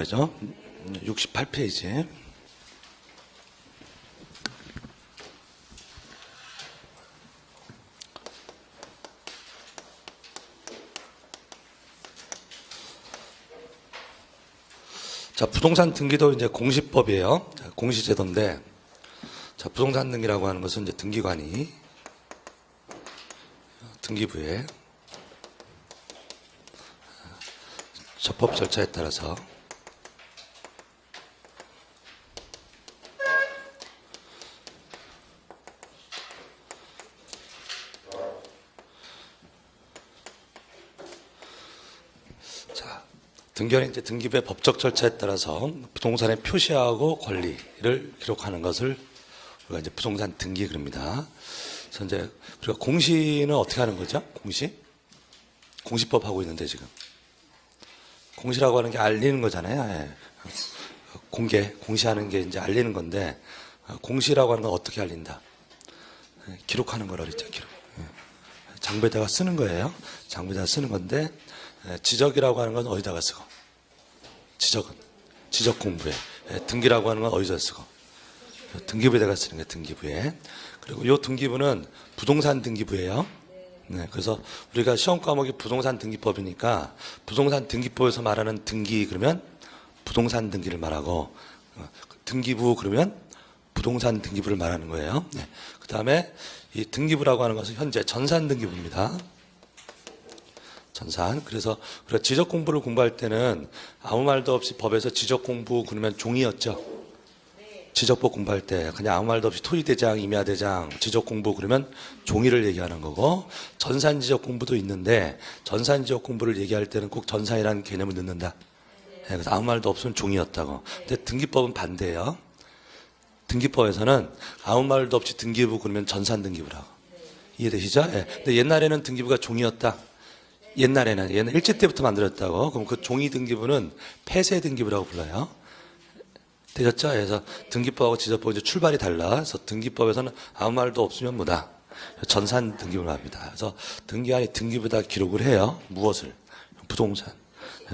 그죠? 68페이지. 자, 부동산 등기도 이제 공시법이에요. 공시제도인데, 자, 부동산 등기라고 하는 것은 이제 등기관이 등기부에 적법 절차에 따라서 등기관이 이제 등기부의 법적 절차에 따라서 부동산의 표시하고 권리를 기록하는 것을 우리가 이제 부동산 등기 그럽니다. 그래서 이제 우리가 공시는 어떻게 하는 거죠? 공시법 하고 있는데 지금 공시라고 하는 게 알리는 거잖아요. 예. 공시하는 게 이제 알리는 건데 공시라고 하는 건 어떻게 알린다? 기록하는 거라 그랬죠. 기록. 장부에다가 쓰는 거예요. 장부에다가 쓰는 건데 지적이라고 하는 건 어디다가 쓰고 지적 공부에 등기라고 하는 건 어디서 쓰고 등기부에다가 쓰는 거예요. 등기부에. 그리고 이 등기부는 부동산 등기부예요. 네, 그래서 우리가 시험 과목이 부동산 등기법이니까 부동산 등기법에서 말하는 등기 그러면 부동산 등기를 말하고 등기부 그러면 부동산 등기부를 말하는 거예요. 네. 그 다음에 이 등기부라고 하는 것은 현재 전산 등기부입니다. 전산. 그래서 우리가 지적 공부를 공부할 때는 아무 말도 없이 법에서 지적 공부 그러면 종이였죠. 지적법 공부할 때 그냥 아무 말도 없이 토지대장, 임야대장, 지적 공부 그러면 종이를 얘기하는 거고 전산 지적 공부도 있는데 전산 지적 공부를 얘기할 때는 꼭 전산이라는 개념을 넣는다. 그래서 아무 말도 없으면 종이였다고. 근데 등기법은 반대예요. 등기법에서는 아무 말도 없이 등기부 그러면 전산 등기부라고. 이해되시죠? 예. 근데 옛날에는 등기부가 종이였다. 옛날 일제 때부터 만들었다고. 그럼 그 종이 등기부는 폐쇄 등기부라고 불러요. 되셨죠? 그래서 등기법하고 지적법 이제 출발이 달라. 그래서 등기법에서는 아무 말도 없으면 뭐다? 전산 등기부를 합니다. 그래서 등기관이 등기부에다 기록을 해요. 무엇을?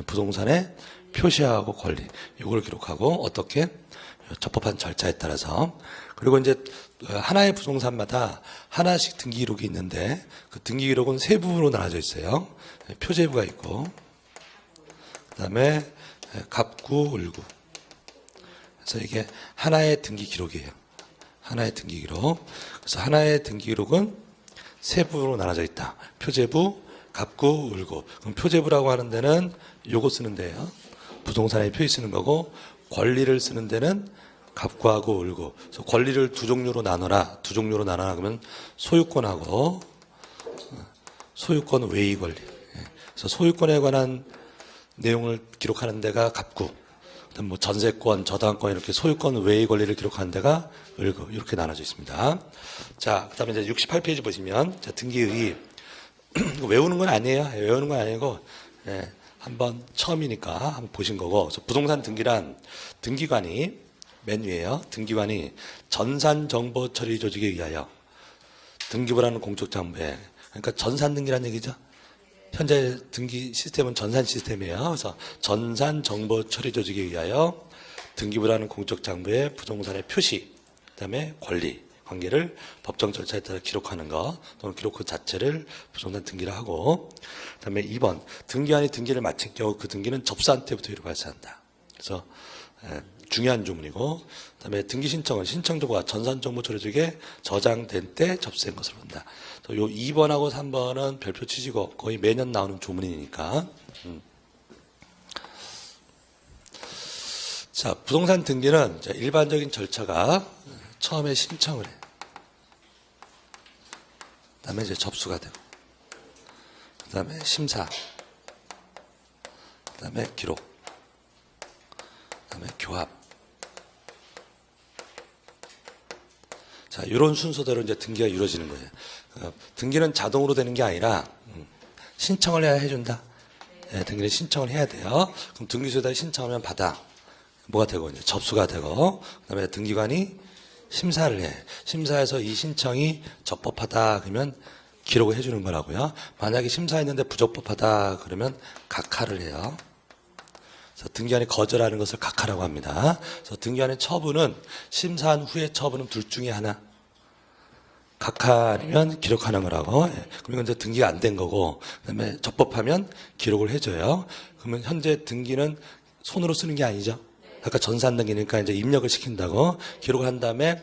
부동산의 표시하고 권리. 이걸 기록하고 어떻게? 적법한 절차에 따라서. 그리고 이제 하나의 부동산마다 하나씩 등기 기록이 있는데 그 등기 기록은 세 부분으로 나눠져 있어요. 표제부가 있고 그다음에 갑구, 을구. 그래서 이게 하나의 등기 기록이에요. 하나의 등기 기록. 그래서 하나의 등기 기록은 세 부분으로 나눠져 있다. 표제부, 갑구, 을구. 그럼 표제부라고 하는 데는 요거 쓰는 데예요. 부동산의 표시 쓰는 거고 권리를 쓰는 데는 갑구하고 을구. 그래서 권리를 두 종류로 나눠라. 그러면 소유권하고 소유권 외의 권리. 그래서 소유권에 관한 내용을 기록하는 데가 갑구. 그다음 뭐 전세권, 저당권 이렇게 소유권 외의 권리를 기록하는 데가 을구. 이렇게 나눠져 있습니다. 자, 그다음에 이제 68페이지 보시면 등기의 외우는 건 아니에요. 외우는 건 아니고 한번 처음이니까 한번 보신 거고. 그래서 부동산 등기란 등기관이 맨 위에요. 등기관이 전산 정보 처리 조직에 의하여 등기부라는 공적 장부에 그러니까 전산 등기란 얘기죠. 현재 등기 시스템은 전산 시스템이에요. 그래서 전산 정보 처리 조직에 의하여 등기부라는 공적 장부에 부동산의 표시, 그다음에 권리, 관계를 법정 절차에 따라 기록하는 것 또는 기록 그 자체를 부동산 등기를 하고 그다음에 2번 등기관이 등기를 마친 경우 그 등기는 접수한 때부터 이루 발생한다. 그래서 중요한 조문이고 그다음에 등기 신청은 신청 정보가 전산 정보 처리조직에 저장된 때 접수된 것으로 본다. 요 2번하고 3번은 별표 치시고 거의 매년 나오는 조문이니까. 자, 부동산 등기는 일반적인 절차가 처음에 신청을 해. 그다음에 이제 접수가 되고, 그다음에 심사, 그다음에 기록, 그다음에 교합. 자, 이런 순서대로 이제 등기가 이루어지는 거예요. 등기는 자동으로 되는 게 아니라 신청을 해야 해준다. 등기는 신청을 해야 돼요. 그럼 등기소에다 신청하면 받아. 뭐가 되고 이제 접수가 되고, 그다음에 등기관이 심사를 해. 심사해서 이 신청이 적법하다 그러면 기록을 해주는 거라고요. 만약에 심사했는데 부적법하다 그러면 각하를 해요. 그래서 등기관이 거절하는 것을 각하라고 합니다. 그래서 등기관의 처분은 심사한 후의 처분은 둘 중에 하나. 각하 아니면 기록하는 거라고. 그러면 이제 등기가 안 된 거고, 그다음에 적법하면 기록을 해줘요. 그러면 현재 등기는 손으로 쓰는 게 아니죠. 그러니까 전산 등기니까 이제 입력을 시킨다고. 기록을 한 다음에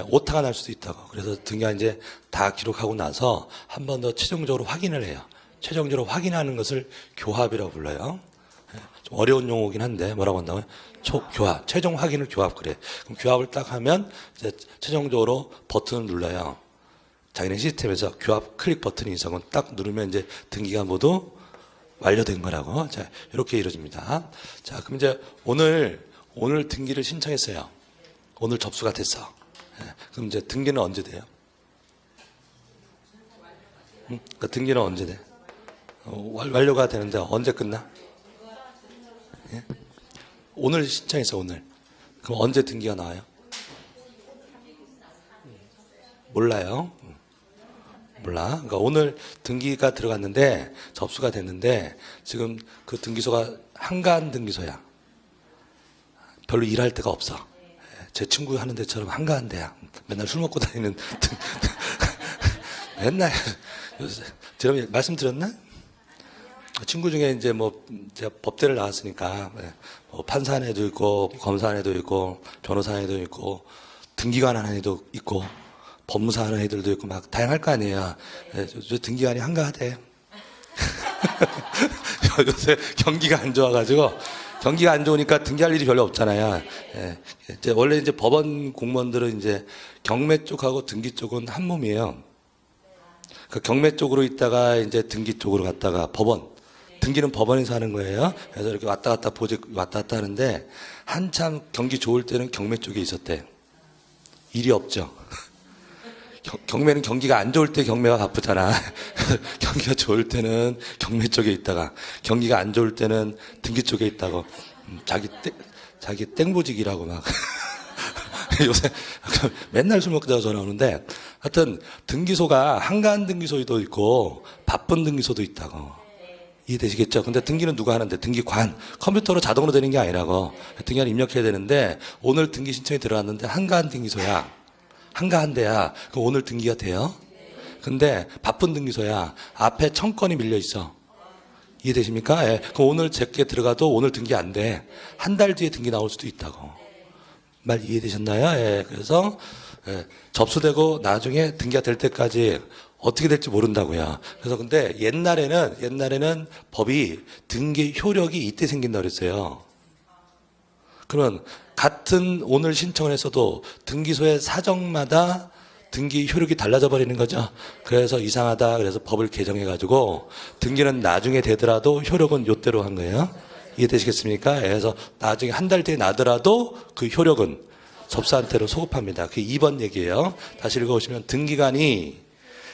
오타가 날 수도 있다고. 그래서 등기가 이제 다 기록하고 나서 한 번 더 최종적으로 확인을 해요. 최종적으로 확인하는 것을 교합이라고 불러요. 좀 어려운 용어긴 한데 뭐라고 한다고요? 교합. 최종 확인을 교합 그래. 그럼 교합을 딱 하면 이제 최종적으로 버튼을 눌러요. 자기네 시스템에서 교합 클릭 버튼이 있어. 딱 누르면 이제 등기가 모두 완료된 거라고. 자, 이렇게 이루어집니다. 자, 그럼 이제 오늘 등기를 신청했어요. 오늘 접수가 됐어. 그럼 이제 등기는 언제 돼요? 그러니까 등기는 언제 돼? 완료가 되는데 언제 끝나? 예? 오늘 신청했어, 오늘. 그럼 언제 등기가 나와요? 몰라요. 몰라. 그러니까 오늘 등기가 들어갔는데 접수가 됐는데 지금 그 등기소가 한가한 등기소야. 별로 일할 데가 없어. 제 친구 하는 데처럼 한가한 데야. 맨날 술 먹고 다니는 맨날 제가 말씀드렸나? 친구 중에 이제 뭐 제가 법대를 나왔으니까 뭐 판사안에도 있고 검사안에도 있고 변호사안에도 있고 등기관 안에도 있고 법무사 하는 애들도 있고 막 다양할 거 아니에요. 저 등기관이 한가하대. 요새 경기가 안 좋아가지고 경기가 안 좋으니까 등기할 일이 별로 없잖아요. 이제 원래 이제 법원 공무원들은 이제 경매 쪽하고 등기 쪽은 한 몸이에요. 그 경매 쪽으로 있다가 이제 등기 쪽으로 갔다가 법원. 등기는 법원에서 하는 거예요. 그래서 이렇게 왔다 갔다 보직 왔다 갔다 하는데 한참 경기 좋을 때는 경매 쪽에 있었대. 일이 없죠. 경매는 경기가 안 좋을 때 경매가 바쁘잖아. 경기가 좋을 때는 경매 쪽에 있다가 경기가 안 좋을 때는 등기 쪽에 있다고. 자기 땡보직이라고 막. 요새 맨날 술 먹다가 전화 오는데 하여튼 등기소가 한가한 등기소도 있고 바쁜 등기소도 있다고. 이해되시겠죠? 근데 등기는 누가 하는데? 등기관. 컴퓨터로 자동으로 되는 게 아니라고. 등기관 입력해야 되는데 오늘 등기 신청이 들어왔는데 한가한 등기소야. 한가한 데야. 그럼 오늘 등기가 돼요? 근데 바쁜 등기소야. 앞에 청건이 밀려 있어. 이해되십니까? 예. 그럼 오늘 제게 들어가도 오늘 등기 안 돼. 한 달 뒤에 등기 나올 수도 있다고. 말 이해되셨나요? 예. 그래서 접수되고 나중에 등기가 될 때까지 어떻게 될지 모른다고요. 그래서 근데 옛날에는 법이 등기 효력이 이때 생긴다고 그랬어요. 그러면 같은 오늘 신청을 했어도 등기소의 사정마다 등기 효력이 달라져 버리는 거죠. 그래서 이상하다. 그래서 법을 개정해가지고 등기는 나중에 되더라도 효력은 요때로 한 거예요. 이해되시겠습니까? 그래서 나중에 한 달 뒤에 나더라도 그 효력은 접수한테로 소급합니다. 그게 2번 얘기예요. 다시 읽어보시면 등기관이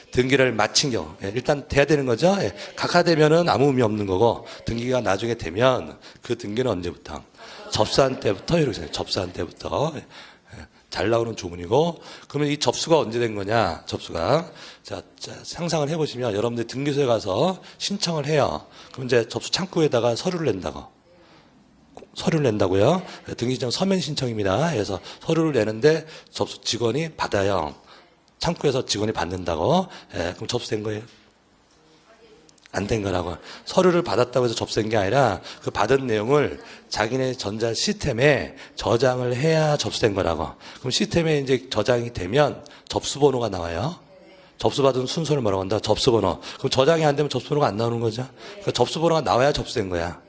등기를 마친 경우 일단 돼야 되는 거죠. 각하되면은 아무 의미 없는 거고 등기가 나중에 되면 그 등기는 언제부터? 접수한 때부터 이렇게 돼요. 접수한 때부터 잘 나오는 조문이고 그러면 이 접수가 언제 된 거냐? 접수가 자 상상을 해보시면 여러분들 등기소에 가서 신청을 해요. 그럼 이제 접수 창구에다가 서류를 낸다고요. 등기신청 서면 신청입니다. 그래서 서류를 내는데 접수 직원이 받아요. 창구에서 직원이 받는다고. 그럼 접수된 거예요? 안 된 거라고. 서류를 받았다고 해서 접수된 게 아니라 그 받은 내용을 자기네 전자 시스템에 저장을 해야 접수된 거라고. 그럼 시스템에 이제 저장이 되면 접수번호가 나와요. 접수받은 순서를 뭐라고 한다? 접수번호. 그럼 저장이 안 되면 접수번호가 안 나오는 거죠. 그러니까 접수번호가 나와야 접수된 거야.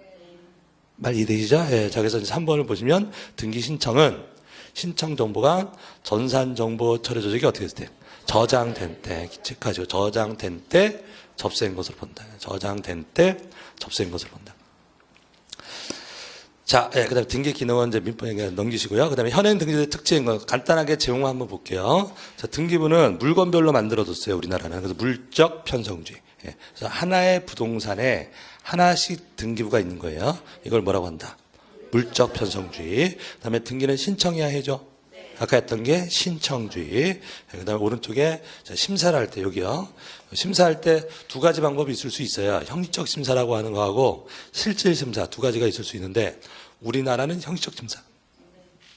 말 이해되시죠? 자, 그래서 이제 3번을 보시면 등기 신청은 신청 정보가 전산 정보 처리 조직이 어떻게 됐을 때? 저장된 때, 체크하시고 저장된 때 접수된 것으로 본다. 저장된 때 접수된 것으로 본다. 자, 그 다음에 등기 기능은 이제 민법에 넘기시고요. 그 다음에 현행 등기소의 특징인 거 간단하게 제목만 한번 볼게요. 자, 등기부는 물건별로 만들어뒀어요. 우리나라는. 그래서 물적 편성주의. 그래서 하나의 부동산에 하나씩 등기부가 있는 거예요. 이걸 뭐라고 한다? 물적 편성주의. 그 다음에 등기는 신청해야 해줘. 아까 했던 게 신청주의. 그 다음에 오른쪽에 심사를 할 때 여기요. 심사할 때 두 가지 방법이 있을 수 있어요. 형식적 심사라고 하는 거하고 실질 심사 두 가지가 있을 수 있는데 우리나라는 형식적 심사.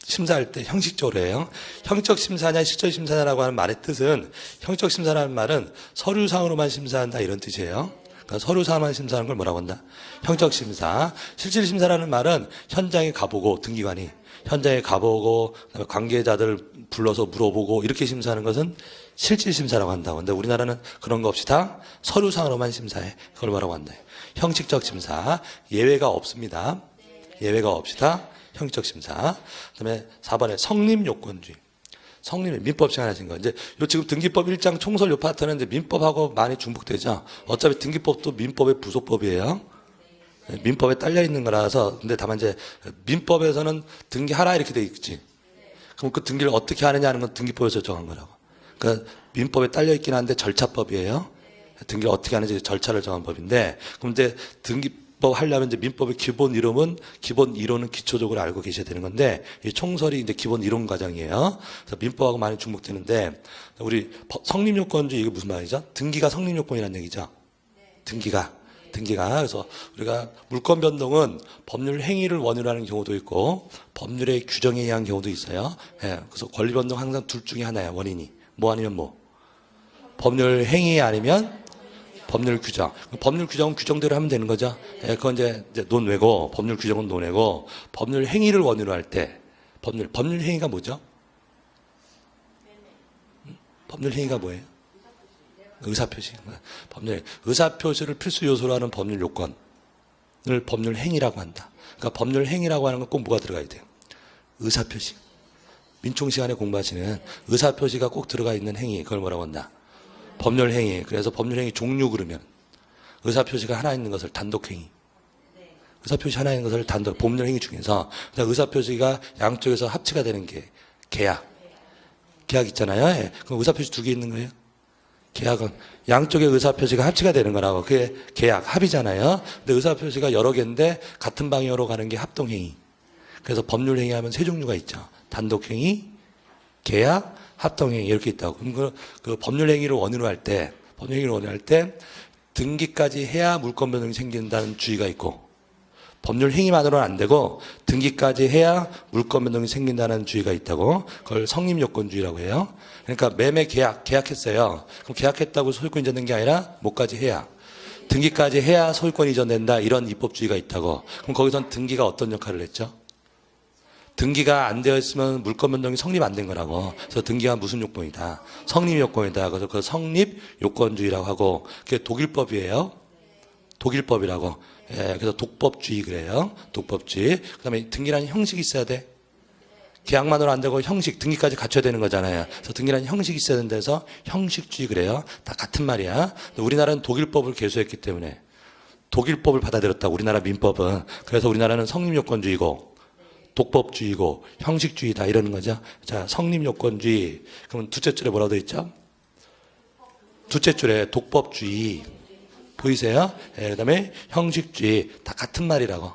심사할 때 형식적으로 해요. 형식적 심사냐 실질 심사냐라고 하는 말의 뜻은 형식적 심사라는 말은 서류상으로만 심사한다 이런 뜻이에요. 그러니까 서류상으로만 심사하는 걸 뭐라고 한다? 형식적 심사. 실질 심사라는 말은 현장에 가보고 등기관이 현장에 가보고 그다음에 관계자들 불러서 물어보고 이렇게 심사하는 것은 실질 심사라고 한다고. 근데 우리나라는 그런 거 없이 다 서류상으로만 심사해. 그걸 뭐라고 한다? 형식적 심사. 예외가 없습니다. 예외가 없이 다 형식적 심사. 그다음에 4번에 성립요건주의. 성립, 민법 시간하신 거. 이제 요 지금 등기법 1장 총설 요 파트는 이제 민법하고 많이 중복되죠. 어차피 등기법도 민법의 부속법이에요. 민법에 딸려 있는 거라서. 근데 다만 이제 민법에서는 등기하라 이렇게 돼 있지. 그럼 그 등기를 어떻게 하느냐 하는 건 등기법에서 정한 거라고. 그러니까 민법에 딸려 있긴 한데 절차법이에요. 등기를 어떻게 하는지 절차를 정한 법인데. 그럼 이제 등기법 하려면 이제 민법의 기본 이론은 기초적으로 알고 계셔야 되는 건데 이 총설이 이제 기본 이론 과정이에요. 그래서 민법하고 많이 중복되는데 우리 성립요건주의 이게 무슨 말이죠? 등기가 성립요건이라는 얘기죠. 등기가. 그래서 우리가 물권 변동은 법률 행위를 원인으로 하는 경우도 있고 법률의 규정에 의한 경우도 있어요. 예, 그래서 권리 변동 항상 둘 중에 하나야 원인이. 뭐 아니면 뭐 법률 행위 아니면 법률 규정. 법률 규정은 규정대로 하면 되는 거죠. 예, 그건 이제 논외고 법률 규정은 논외고 법률 행위를 원인으로 할 때 법률 행위가 뭐죠? 법률 행위가 뭐예요? 의사표시. 의사표시를 필수 요소로 하는 법률 요건을 법률 행위라고 한다. 그러니까 법률 행위라고 하는 건 꼭 뭐가 들어가야 돼요? 의사표시. 민총 시간에 공부하시는 의사표시가 꼭 들어가 있는 행위. 그걸 뭐라고 한다? 법률 행위. 그래서 법률 행위 종류 그러면 의사표시가 하나 있는 것을 단독행위. 의사표시 하나 있는 것을 법률 행위 중에서 의사표시가 양쪽에서 합치가 되는 게 계약 있잖아요. 예. 그럼 의사표시 두 개 있는 거예요? 계약은 양쪽의 의사표시가 합치가 되는 거라고. 그게 계약, 합이잖아요. 근데 의사표시가 여러 개인데 같은 방향으로 가는 게 합동행위. 그래서 법률행위 하면 세 종류가 있죠. 단독행위, 계약, 합동행위 이렇게 있다고. 그럼 그 법률행위를 원인으로 할 때 등기까지 해야 물권 변동이 생긴다는 주의가 있고 법률 행위만으로는 안 되고 등기까지 해야 물권 변동이 생긴다는 주의가 있다고. 그걸 성립요건주의라고 해요. 그러니까 매매 계약했어요. 그럼 계약했다고 소유권 이전된 게 아니라 뭐까지 해야 등기까지 해야 소유권 이전된다 이런 입법주의가 있다고. 그럼 거기선 등기가 어떤 역할을 했죠? 등기가 안 되어 있으면 물권 변동이 성립 안 된 거라고. 그래서 등기가 무슨 요건이다? 성립 요건이다. 그래서 그 성립 요건주의라고 하고 그게 독일법이에요. 독일법이라고. 예, 그래서 독법주의 그래요. 독법주의. 그다음에 등기라는 형식이 있어야 돼. 계약만으로 안 되고 형식, 등기까지 갖춰야 되는 거잖아요. 그래서 등기라는 형식이 있어야 된다해서 형식주의 그래요. 다 같은 말이야. 우리나라는 독일법을 개수했기 때문에 독일법을 받아들였다고. 우리나라 민법은. 그래서 우리나라는 성립요건주의고 독법주의고 형식주의다 이러는 거죠. 자, 성립요건주의. 그러면 둘째 줄에 뭐라고 되어 있죠? 둘째 줄에 독법주의. 보이세요? 예, 그 다음에 형식주의. 다 같은 말이라고.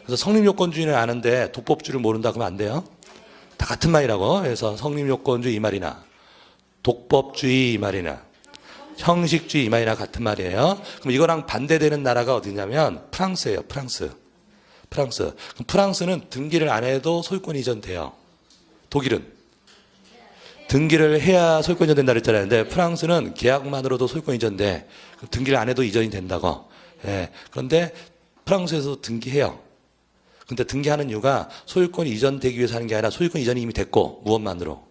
그래서 성립요건주의는 아는데 독법주의를 모른다 그러면 안 돼요. 다 같은 말이라고. 그래서 성립요건주의 이 말이나 독법주의 이 말이나 형식주의 이 말이나 같은 말이에요. 그럼 이거랑 반대되는 나라가 어디냐면 프랑스예요. 프랑스. 그럼 프랑스는 등기를 안 해도 소유권 이전돼요. 독일은 등기를 해야 소유권 이전된다 그랬잖아요. 근데 프랑스는 계약만으로도 소유권 이전돼. 등기를 안 해도 이전이 된다고. 예. 그런데 프랑스에서 등기해요. 근데 등기하는 이유가 소유권이 이전되기 위해서 하는 게 아니라 소유권 이전이 이미 됐고 무엇만으로?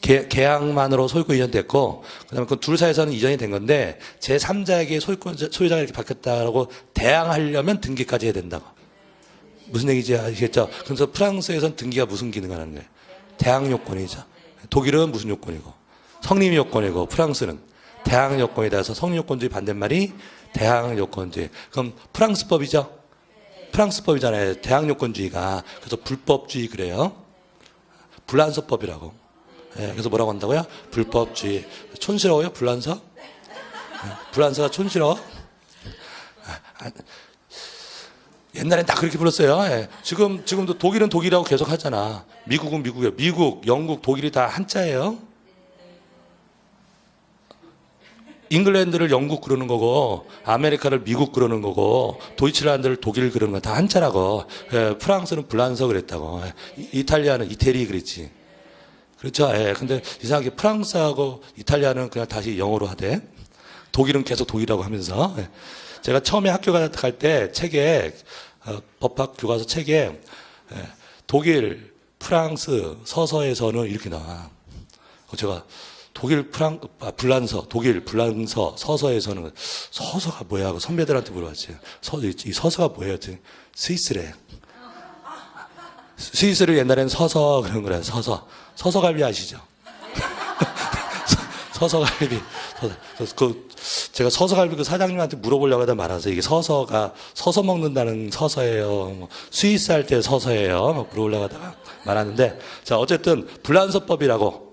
계약만으로 소유권 이전됐고 그다음에 그 둘 사이에서는 이전이 된 건데 제3자에게 소유자가 이렇게 바뀌었다고 대항하려면 등기까지 해야 된다고. 무슨 얘기인지 아시겠죠? 그래서 프랑스에서는 등기가 무슨 기능을 하는 거예요? 대항 요건이죠. 독일은 무슨 요건이고? 성립 요건이고 프랑스는 대항 요건이다 해서 성립 요건주의 반대말이 대항 요건주의. 그럼 프랑스법이죠? 프랑스법이잖아요. 대항 요건주의가. 그래서 불법주의 그래요. 불란서법이라고. 예, 그래서 뭐라고 한다고요? 불법주의. 촌스러워요? 불란서? 불란서가 촌스러워? 옛날엔 다 그렇게 불렀어요. 예. 지금도 독일은 독일이라고 계속 하잖아. 미국은 미국이에요. 미국, 영국, 독일이 다 한자예요. 잉글랜드를 영국 그러는 거고, 아메리카를 미국 그러는 거고, 도이칠란드를 독일 그러는 거 다 한자라고. 예. 프랑스는 불란서 그랬다고. 예. 이탈리아는 이태리 그랬지. 그렇죠. 예. 근데 이상하게 프랑스하고 이탈리아는 그냥 다시 영어로 하대. 독일은 계속 독일이라고 하면서. 예. 제가 처음에 학교 갈 때 책에 법학 교과서 책에 독일, 프랑스 서서에서는 이렇게 나와. 제가 불란서, 독일, 불란서 서서에서는 서서가 뭐야 하고 선배들한테 물어봤지. 이 서서가 뭐예요? 스위스래. 스위스를 옛날엔 서서 그런 거래요. 서서갈비 아시죠? 서서갈비. 제가 서서갈비 그 사장님한테 물어보려고 하다 말아서 이게 서서가 서서 먹는다는 서서예요. 뭐 스위스 할 때 서서예요. 물어보려고 하다가 말았는데, 자, 어쨌든 불란서법이라고.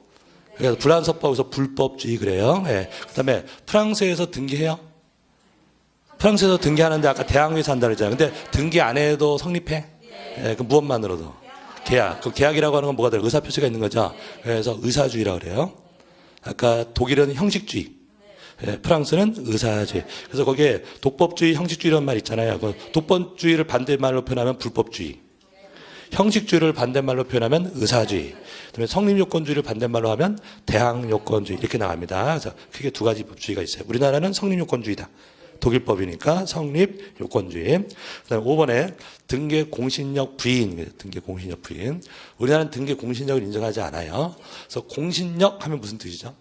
그래서 불란서법에서 불법주의 그래요. 예. 그 다음에 프랑스에서 등기해요? 프랑스에서 등기하는데 아까 대항에서 한다 그랬잖아요. 근데 등기 안 해도 성립해? 예, 그 무엇만으로도? 계약. 그 계약이라고 하는 건 뭐가 돼요? 의사표시가 있는 거죠. 그래서 의사주의라고 그래요. 아까 독일은 형식주의, 프랑스는 의사주의. 그래서 거기에 독법주의, 형식주의라는 말 있잖아요. 그 독법주의를 반대말로 표현하면 불법주의, 형식주의를 반대말로 표현하면 의사주의, 그다음에 성립요건주의를 반대말로 하면 대항요건주의 이렇게 나갑니다. 그래서 크게 두 가지 법주의가 있어요. 우리나라는 성립요건주의다. 독일법이니까 성립요건주의. 그다음에 5번에 등기 공신력 부인. 등기 공신력 부인. 우리나라는 등기 공신력을 인정하지 않아요. 그래서 공신력 하면 무슨 뜻이죠?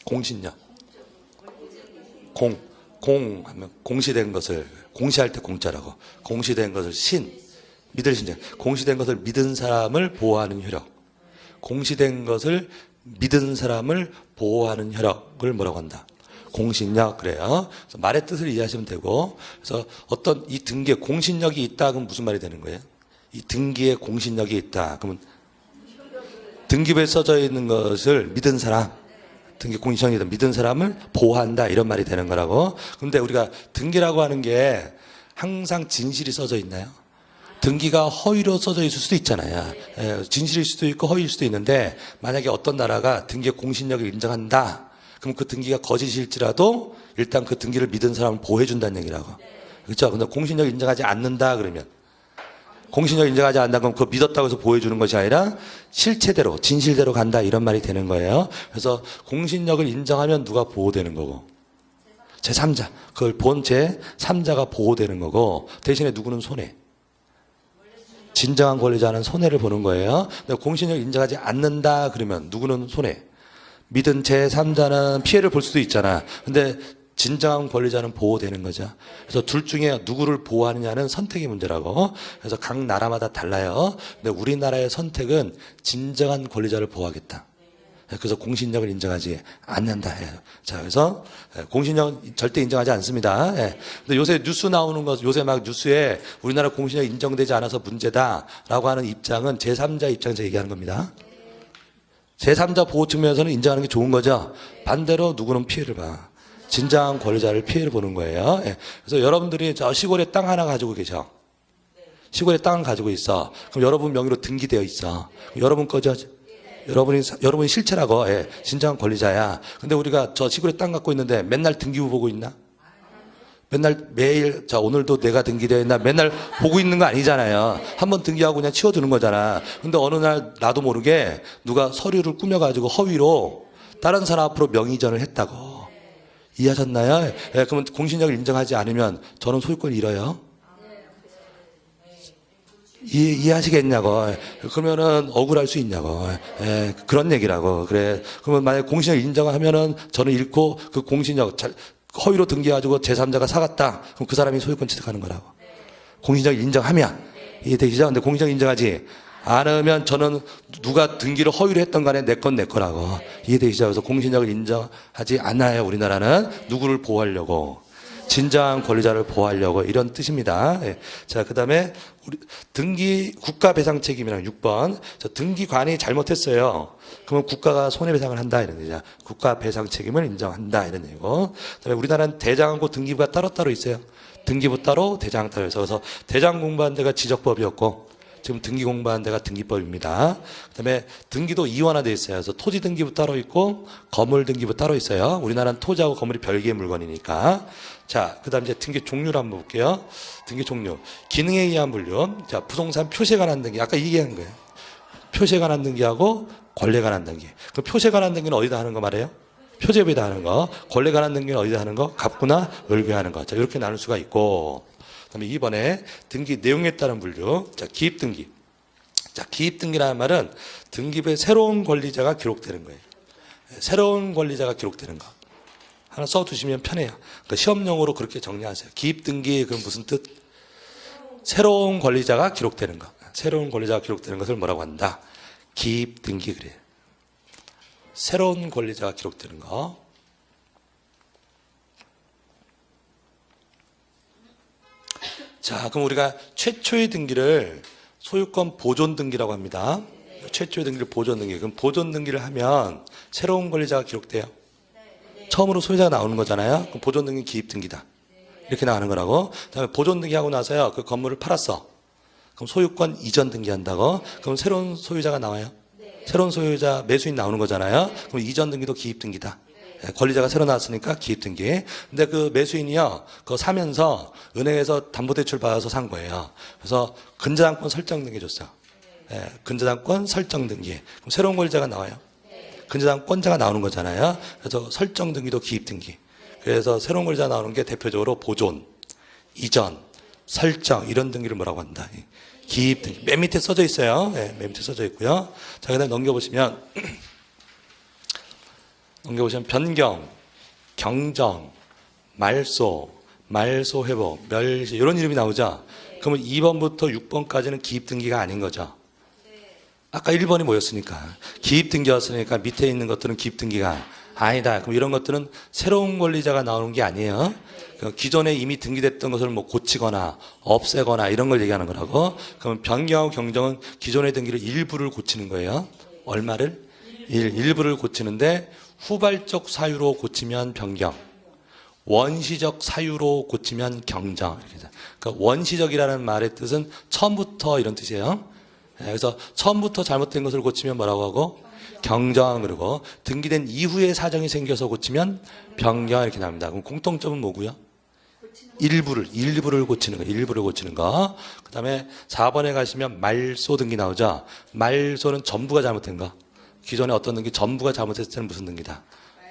공신력. 공 하면 공시된 것을, 공시할 때 공자라고. 공시된 것을 믿을 신장. 공시된 것을 믿은 사람을 보호하는 효력. 공시된 것을 믿은 사람을 보호하는 효력을 뭐라고 한다? 공신력 그래요. 그래서 말의 뜻을 이해하시면 되고, 그래서 어떤 이 등기에 공신력이 있다 그러면 무슨 말이 되는 거예요? 이 등기에 공신력이 있다 그러면 등기부에 써져 있는 것을 믿은 사람, 등기 공신력이다 믿은 사람을 보호한다 이런 말이 되는 거라고. 그런데 우리가 등기라고 하는 게 항상 진실이 써져 있나요? 등기가 허위로 써져 있을 수도 있잖아요. 진실일 수도 있고 허위일 수도 있는데, 만약에 어떤 나라가 등기의 공신력을 인정한다 그럼 그 등기가 거짓일지라도 일단 그 등기를 믿은 사람을 보호해준다는 얘기라고. 그렇죠? 근데 공신력 인정하지 않는다 그러면, 공신력 인정하지 않는다 그러면 그거 믿었다고 해서 보호해주는 것이 아니라 실체대로, 진실대로 간다 이런 말이 되는 거예요. 그래서 공신력을 인정하면 누가 보호되는 거고? 제3자. 그걸 본 제3자가 보호되는 거고, 대신에 누구는 손해. 진정한 권리자는 손해를 보는 거예요. 근데 공신력을 인정하지 않는다 그러면 누구는 손해? 믿은 제3자는 피해를 볼 수도 있잖아. 근데 진정한 권리자는 보호되는 거죠. 그래서 둘 중에 누구를 보호하느냐는 선택의 문제라고. 그래서 각 나라마다 달라요. 근데 우리나라의 선택은 진정한 권리자를 보호하겠다. 그래서 공신력을 인정하지 않는다 해요. 자, 그래서 공신력 절대 인정하지 않습니다. 근데 요새 뉴스 나오는 것, 요새 막 뉴스에 우리나라 공신력 인정되지 않아서 문제다라고 하는 입장은 제3자 입장에서 얘기하는 겁니다. 제3자 보호 측면에서는 인정하는 게 좋은 거죠. 반대로 누구는 피해를 봐. 진정한 권리자를 피해를 보는 거예요. 그래서 여러분들이 저 시골에 땅 하나 가지고 계셔. 시골에 땅을 가지고 있어. 그럼 여러분 명의로 등기되어 있어. 여러분 거죠? 여러분이 실체라고. 진정한 권리자야. 근데 우리가 저 시골에 땅 갖고 있는데 맨날 등기부 보고 있나? 매일 오늘도 내가 등기되어 있나 맨날 보고 있는 거 아니잖아요. 한번 등기하고 그냥 치워두는 거잖아. 근데 어느 날 나도 모르게 누가 서류를 꾸며가지고 허위로 다른 사람 앞으로 명의전을 했다고. 이해하셨나요? 그러면 공신력을 인정하지 않으면 저는 소유권을 잃어요. 이해하시겠냐고. 그러면은 억울할 수 있냐고. 그런 얘기라고. 그래. 그러면 만약에 공신력 인정하면은 저는 잃고, 그 공신력 허위로 등기해가지고 제3자가 사갔다. 그럼 그 사람이 소유권 취득하는 거라고. 공신력 인정하면 이해되시죠? 근데 공신력 인정하지 않으면 저는 누가 등기를 허위로 했던 간에 내 건 내 거라고. 이해되시죠? 그래서 공신력을 인정하지 않아요. 우리나라는 누구를 보호하려고. 진정한 권리자를 보호하려고 이런 뜻입니다. 자, 그 다음에 우리 등기 국가 배상 책임이랑 6번. 등기관이 잘못했어요. 그러면 국가가 손해배상을 한다 이런 얘기죠. 국가 배상 책임을 인정한다 이런 얘기고. 그다음에 우리나라는 대장하고 등기부가 따로따로 있어요. 등기부 따로 대장 따로 해서 그래서 대장 공부한 데가 지적법이었고 지금 등기 공부한 데가 등기법입니다. 그다음에 등기도 이원화되어 있어요. 그래서 토지 등기부 따로 있고 건물 등기부 따로 있어요. 우리나라는 토지하고 건물이 별개의 물건이니까. 자, 그다음 이제 등기 종류를 한번 볼게요. 등기 종류. 기능에 의한 분류. 자, 부동산 표시에 관한 등기. 아까 얘기한 거예요. 표시에 관한 등기하고 권리에 관한 등기. 그 표시에 관한 등기는 어디다 하는 거 말해요? 표제부에다 하는 거. 권리에 관한 등기는 어디다 하는 거? 갑구나 을구에 하는 거. 자, 이렇게 나눌 수가 있고. 그다음에 2번에 등기 내용에 따른 분류. 자, 기입 등기. 자, 기입 등기라는 말은 등기부에 새로운 권리자가 기록되는 거예요. 새로운 권리자가 기록되는 거. 하나 써두시면 편해요. 그러니까 시험용으로 그렇게 정리하세요. 기입 등기 그건 무슨 뜻? 새로운 권리자가 기록되는 거. 새로운 권리자가 기록되는 것을 뭐라고 한다? 기입 등기 그래요. 새로운 권리자가 기록되는 거. 자, 그럼 우리가 최초의 등기를 소유권 보존 등기라고 합니다. 최초의 등기를 보존 등기. 그럼 보존 등기를 하면 새로운 권리자가 기록돼요. 처음으로 소유자가 나오는 거잖아요. 그럼 보존 등기 기입 등기다. 이렇게 나가는 거라고. 그다음에 보존 등기하고 나서요. 그 건물을 팔았어. 그럼 소유권 이전 등기한다고. 그럼 새로운 소유자가 나와요. 새로운 소유자 매수인 나오는 거잖아요. 그럼 이전 등기도 기입 등기다. 권리자가 새로 나왔으니까 기입 등기. 근데 그 매수인이요, 그거 사면서 은행에서 담보대출 받아서 산 거예요. 그래서 근저당권 설정 등기 줬어. 근저당권 설정 등기. 그럼 새로운 권리자가 나와요. 근저당권자가 나오는 거잖아요. 그래서 설정 등기도 기입 등기. 그래서 새로운 권리자 나오는 게 대표적으로 보존, 이전, 설정 이런 등기를 뭐라고 한다? 기입 등기. 맨 밑에 써져 있어요. 맨 밑에 써져 있고요. 자, 그다음 넘겨보시면 변경, 경정, 말소, 말소 회복, 멸시 이런 이름이 나오죠. 그러면 2번부터 6번까지는 기입 등기가 아닌 거죠. 아까 1번이 뭐였으니까? 기입 등기였으니까 밑에 있는 것들은 기입 등기가 아니다. 그럼 이런 것들은 새로운 권리자가 나오는 게 아니에요. 기존에 이미 등기됐던 것을 뭐 고치거나 없애거나 이런 걸 얘기하는 거라고. 그러면 변경하고 경정은 기존의 등기를 일부를 고치는 거예요. 얼마를? 일부를 고치는데 후발적 사유로 고치면 변경, 원시적 사유로 고치면 경정. 그러니까 원시적이라는 말의 뜻은 처음부터 이런 뜻이에요. 그래서 처음부터 잘못된 것을 고치면 뭐라고 하고? 경정. 그리고 등기된 이후에 사정이 생겨서 고치면 변경 이렇게 나옵니다. 그럼 공통점은 뭐고요? 일부를 고치는 거, 일부를 고치는 거. 그 다음에 4번에 가시면 말소 등기 나오죠. 말소는 전부가 잘못된 거. 기존에 어떤 등기 전부가 잘못했을 때는 무슨 등기다?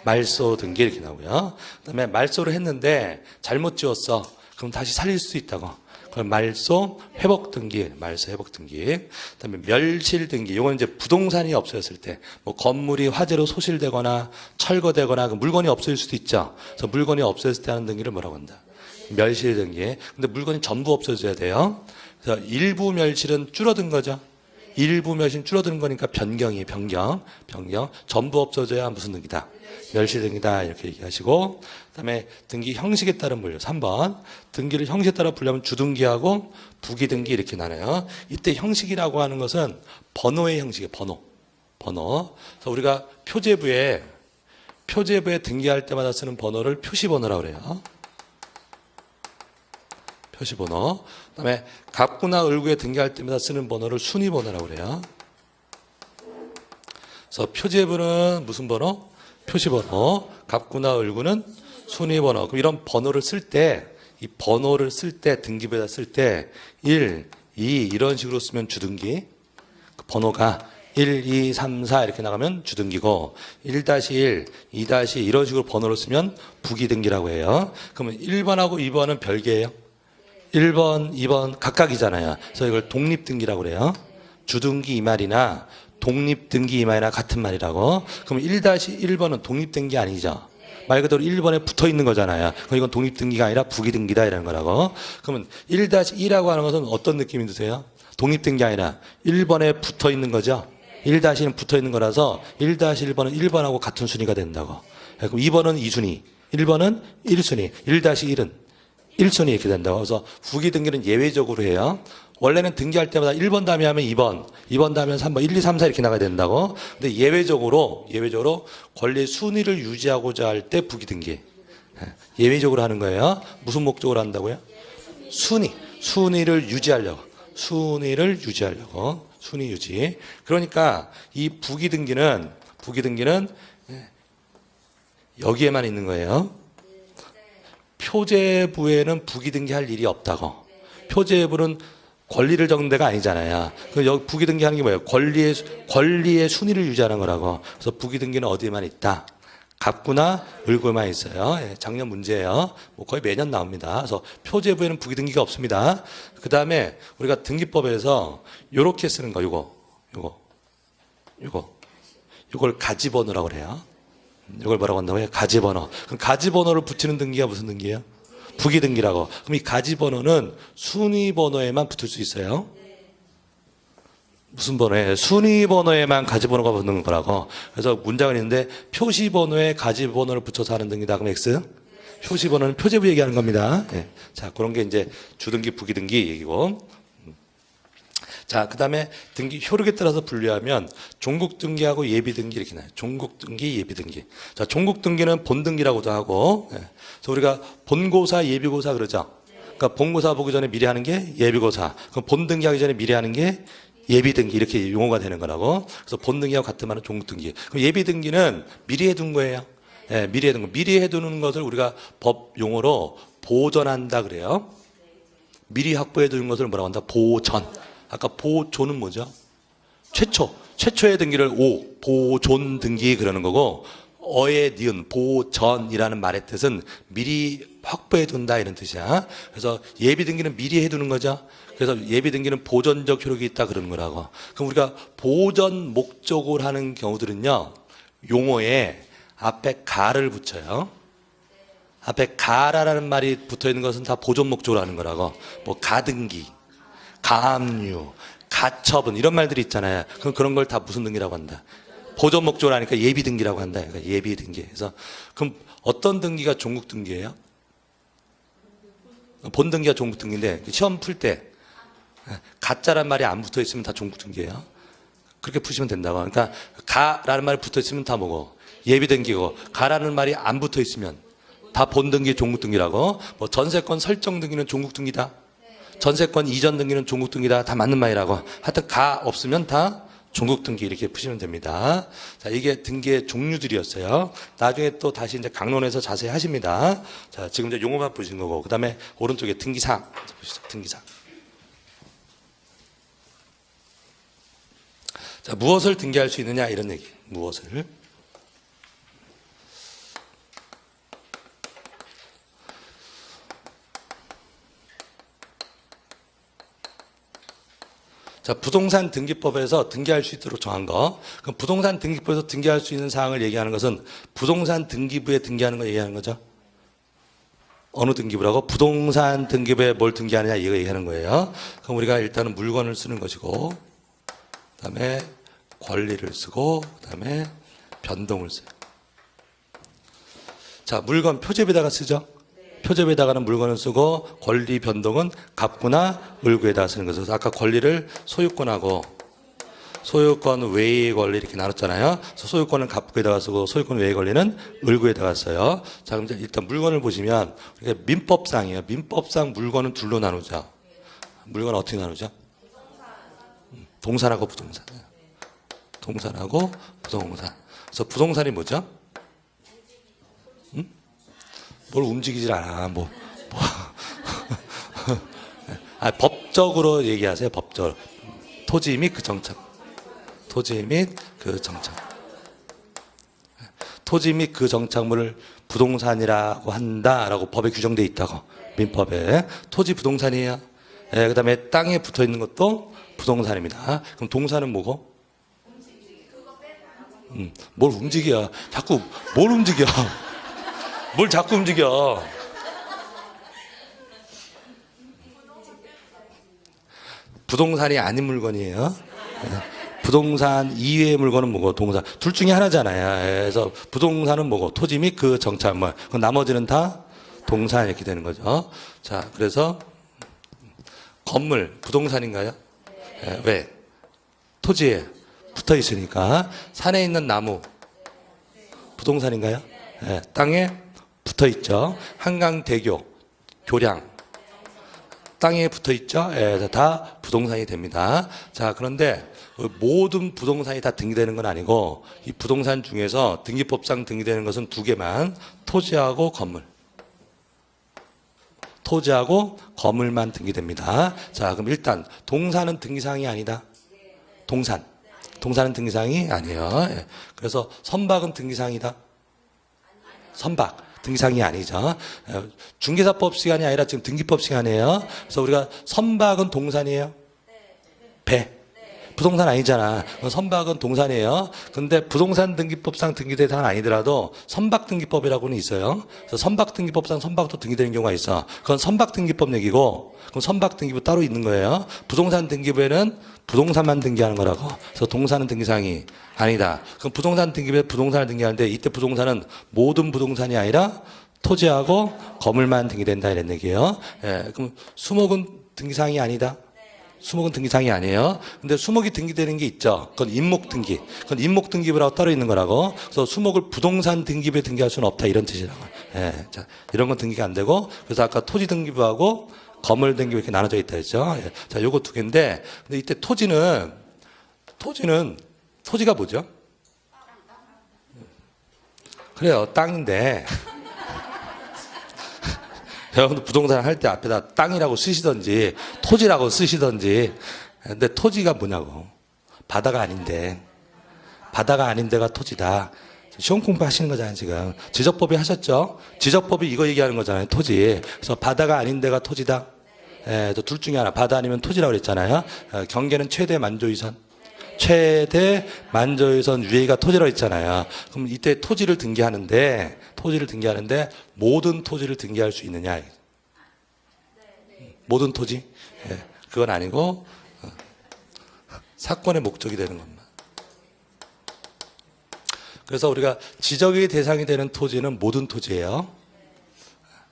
말소 등기 이렇게 나오고요. 그 다음에 말소를 했는데 잘못 지었어. 그럼 다시 살릴 수 있다고. 그럼 말소 회복 등기, 말소 회복 등기. 그다음에 멸실 등기. 이건 이제 부동산이 없어졌을 때, 뭐 건물이 화재로 소실되거나 철거되거나 그 물건이 없어질 수도 있죠. 그래서 물건이 없어졌을 때 하는 등기를 뭐라고 한다? 멸실 등기. 근데 물건이 전부 없어져야 돼요. 그래서 일부 멸실은 줄어든 거죠. 일부 멸실은 줄어드는 거니까 변경이에요. 변경. 전부 없어져야 무슨 등기다? 멸실 등기다. 이렇게 얘기하시고. 그다음에 등기 형식에 따른 분류. 3번. 등기를 형식에 따라 분류하면 주등기하고 부기등기 이렇게 나눠요. 이때 형식이라고 하는 것은 번호의 형식이에요. 번호. 그래서 우리가 표제부에 등기할 때마다 쓰는 번호를 표시번호라고 그래요. 표시번호. 그다음에 갑구나 을구에 등기할 때마다 쓰는 번호를 순위번호라고 그래요. 그래서 표제부는 무슨 번호? 표시번호. 갑구나 을구는 순위번호. 그럼 이런 번호를 쓸 때, 이 번호를 쓸 때, 등기부에다 쓸 때 1, 2 이런 식으로 쓰면 주등기. 그 번호가 1, 2, 3, 4 이렇게 나가면 주등기고 1-1, 2- 이런 식으로 번호를 쓰면 부기등기라고 해요. 그러면 1번하고 2번은 별개예요. 1번, 2번 각각이잖아요. 그래서 이걸 독립등기라고 그래요. 주등기 이 말이나 독립등기 이 말이나 같은 말이라고. 그럼 1-1번은 독립된 게 아니죠. 말 그대로 1번에 붙어 있는 거잖아요. 그럼 이건 독립등기가 아니라 부기등기다 이라는 거라고. 그러면 1-2라고 하는 것은 어떤 느낌이 드세요? 독립된 게 아니라 1번에 붙어 있는 거죠. 1-는 붙어 있는 거라서 1-1번은 1번하고 같은 순위가 된다고. 그럼 2번은 2순위, 1번은 1순위, 1-1은 1순위 이렇게 된다고. 그래서 부기등기는 예외적으로 해요. 원래는 등기할 때마다 1번 다음에 하면 2번, 2번 다음에 3번, 1, 2, 3, 4 이렇게 나가야 된다고. 근데 예외적으로 권리 순위를 유지하고자 할 때 부기등기. 예외적으로 하는 거예요. 무슨 목적으로 한다고요? 순위를 유지하려고. 순위 유지. 그러니까 이 부기등기는 여기에만 있는 거예요. 표제부에는 부기등기 할 일이 없다고. 표제부는 권리를 적는 데가 아니잖아요. 여기 부기등기 하는 게 뭐예요? 권리의 순위를 유지하는 거라고. 그래서 부기등기는 어디에만 있다? 갑구나 을구에만 있어요. 예, 작년 문제예요. 뭐 거의 매년 나옵니다. 그래서 표제부에는 부기등기가 없습니다. 그 다음에 우리가 등기법에서 요렇게 쓰는 거, 요걸 가지번호라고 그래요. 이걸 뭐라고 한다고요? 가지번호. 그럼 가지번호를 붙이는 등기가 무슨 등기예요? 부기등기라고. 그럼 이 가지번호는 순위번호에만 붙을 수 있어요. 무슨 번호에? 순위번호에만 가지번호가 붙는 거라고. 그래서 문장은 있는데 표시번호에 가지번호를 붙여서 하는 등기다. 그럼 X? 표시번호는 표제부 얘기하는 겁니다. 네. 자, 그런 게 이제 주등기, 부기등기 얘기고. 자, 그 다음에 등기 효력에 따라서 분류하면 종국등기하고 예비등기 이렇게 나요. 종국등기, 예비등기. 자, 종국등기는 본등기라고도 하고, 예. 그래서 우리가 본고사, 예비고사 그러죠. 그러니까 본고사 보기 전에 미리 하는 게 예비고사. 그럼 본등기 하기 전에 미리 하는 게 예비등기 이렇게 용어가 되는 거라고. 그래서 본등기하고 같은 말은 종국등기. 그럼 예비등기는 미리 해둔 거예요. 예, 미리 해둔 거. 미리 해두는 것을 우리가 법 용어로 보전한다 그래요. 미리 확보해두는 것을 뭐라고 한다? 보전. 아까 보존은 뭐죠? 최초의 등기를 보존 등기 그러는 거고, 어에 니은 보전이라는 말의 뜻은 미리 확보해 둔다 이런 뜻이야. 그래서 예비 등기는 미리 해두는 거죠. 그래서 예비 등기는 보전적 효력이 있다 그러는 거라고. 그럼 우리가 보전 목적을 하는 경우들은요, 용어에 앞에 가를 붙여요. 앞에 가라라는 말이 붙어 있는 것은 다 보존 목적으로 하는 거라고. 뭐 가등기, 가압류, 가처분 이런 말들이 있잖아요. 그럼 그런 걸 다 무슨 등기라고 한다? 보존 목적으로 하니까 예비 등기라고 한다. 그러니까 예비 등기. 그래서 그럼 어떤 등기가 종국 등기예요? 본 등기가 종국 등기인데 시험 풀 때 가짜란 말이 안 붙어 있으면 다 종국 등기예요. 그렇게 푸시면 된다고. 그러니까 가라는 말이 붙어 있으면 다 뭐고? 예비 등기고, 가라는 말이 안 붙어 있으면 다 본 등기, 종국 등기라고. 뭐 전세권 설정 등기는 종국 등기다. 전세권 이전 등기는 종국 등기다. 다 맞는 말이라고. 하여튼 가 없으면 다 종국 등기 이렇게 푸시면 됩니다. 자, 이게 등기의 종류들이었어요. 나중에 또 다시 이제 강론에서 자세히 하십니다. 자, 지금 이제 용어만 보신 거고, 그 다음에 오른쪽에 등기사항 보시죠. 등기사항. 자, 무엇을 등기할 수 있느냐 이런 얘기. 무엇을? 자, 부동산 등기법에서 등기할 수 있도록 정한 거. 그럼 부동산 등기법에서 등기할 수 있는 사항을 얘기하는 것은 부동산 등기부에 등기하는 거 얘기하는 거죠. 어느 등기부라고? 부동산 등기부에 뭘 등기하느냐 이거 얘기하는 거예요. 그럼 우리가 일단은 물건을 쓰는 것이고, 그다음에 권리를 쓰고, 그다음에 변동을 써요. 자, 물건 표제비에다가 쓰죠. 표제비에다가는 물건을 쓰고, 권리 변동은 갑구나 을구에다가 쓰는 거죠. 그래서 아까 권리를 소유권하고 소유권 외의 권리 이렇게 나눴잖아요. 그래서 소유권은 갑구에다가 쓰고 소유권 외의 권리는 을구에다가 써요. 자, 그럼 이제 일단 물건을 보시면 이게 민법상이에요. 민법상 물건은 둘로 나누죠. 물건은 어떻게 나누죠? 동산하고 부동산. 동산하고 부동산. 그래서 부동산이 뭐죠? 뭘 움직이질 않아. 법적으로 얘기하세요. 법적으로. 토지 및 그 정착. 토지 및 그 정착. 토지 및 그 정착물을 부동산이라고 한다라고 법에 규정되어 있다고. 민법에. 토지 부동산이에요. 예, 그 다음에 땅에 붙어 있는 것도 부동산입니다. 그럼 동산은 뭐고? 뭘 움직여. 자꾸 뭘 움직여. 뭘 자꾸 움직여. 부동산이 아닌 물건이에요. 부동산 이외의 물건은 뭐고? 동산. 둘 중에 하나잖아요. 그래서 부동산은 뭐고? 토지 및 그 정착물. 나머지는 다 동산 이렇게 되는 거죠. 자, 그래서 건물 부동산인가요? 네. 왜? 토지에 붙어 있으니까. 산에 있는 나무 부동산인가요? 네. 땅에 붙어 있죠. 한강대교, 교량, 땅에 붙어 있죠? 예, 다 부동산이 됩니다. 자, 그런데 모든 부동산이 다 등기되는 건 아니고 이 부동산 중에서 등기법상 등기되는 것은 두 개만, 토지하고 건물. 토지하고 건물만 등기됩니다. 자, 그럼 일단 동산은 등기사항이 아니다. 동산은 등기사항이 아니에요. 예. 그래서 선박은 등기사항이다. 선박. 등기사항이 아니죠. 중개사법 시간이 아니라 지금 등기법 시간이에요. 그래서 우리가 선박은 동산이에요. 배. 부동산 아니잖아. 선박은 동산이에요. 근데 부동산 등기법상 등기대상은 아니더라도 선박 등기법이라고는 있어요. 그래서 선박 등기법상 선박도 등기되는 경우가 있어. 그건 선박 등기법 얘기고, 그럼 선박 등기부 따로 있는 거예요. 부동산 등기부에는 부동산만 등기하는 거라고. 그래서 동산은 등기사항이 아니다. 그럼 부동산 등기부에 부동산을 등기하는데 이때 부동산은 모든 부동산이 아니라 토지하고 건물만 등기된다 이런 얘기예요. 예, 그럼 수목은 등기사항이 아니다. 수목은 등기사항이 아니에요. 근데 수목이 등기되는 게 있죠. 그건 임목 등기. 그건 임목 등기부라고 따로 있는 거라고. 그래서 수목을 부동산 등기부에 등기할 수는 없다 이런 뜻이라고. 예, 자, 이런 건 등기가 안 되고. 그래서 아까 토지 등기부하고 건물 등기부 이렇게 나눠져 있다 했죠. 예, 자, 요거 두 개인데, 근데 이때 토지가 뭐죠? 그래요, 땅인데. 여러분들 부동산 할 때 앞에다 땅이라고 쓰시던지 토지라고 쓰시던지. 근데 토지가 뭐냐고. 바다가 아닌데. 바다가 아닌 데가 토지다. 시험 공부하시는 거잖아요 지금. 지적법이 하셨죠. 지적법이 이거 얘기하는 거잖아요. 토지. 그래서 바다가 아닌 데가 토지다. 예, 둘 중에 하나. 바다 아니면 토지라고 그랬잖아요. 경계는 최대 만조이선. 최대 만조이선 위에가 토지라고 했잖아요. 그럼 이때 토지를 등기하는데 모든 토지를 등기할 수 있느냐? 모든 토지? 예, 그건 아니고 사건의 목적이 되는 것만. 그래서 우리가 지적의 대상이 되는 토지는 모든 토지예요.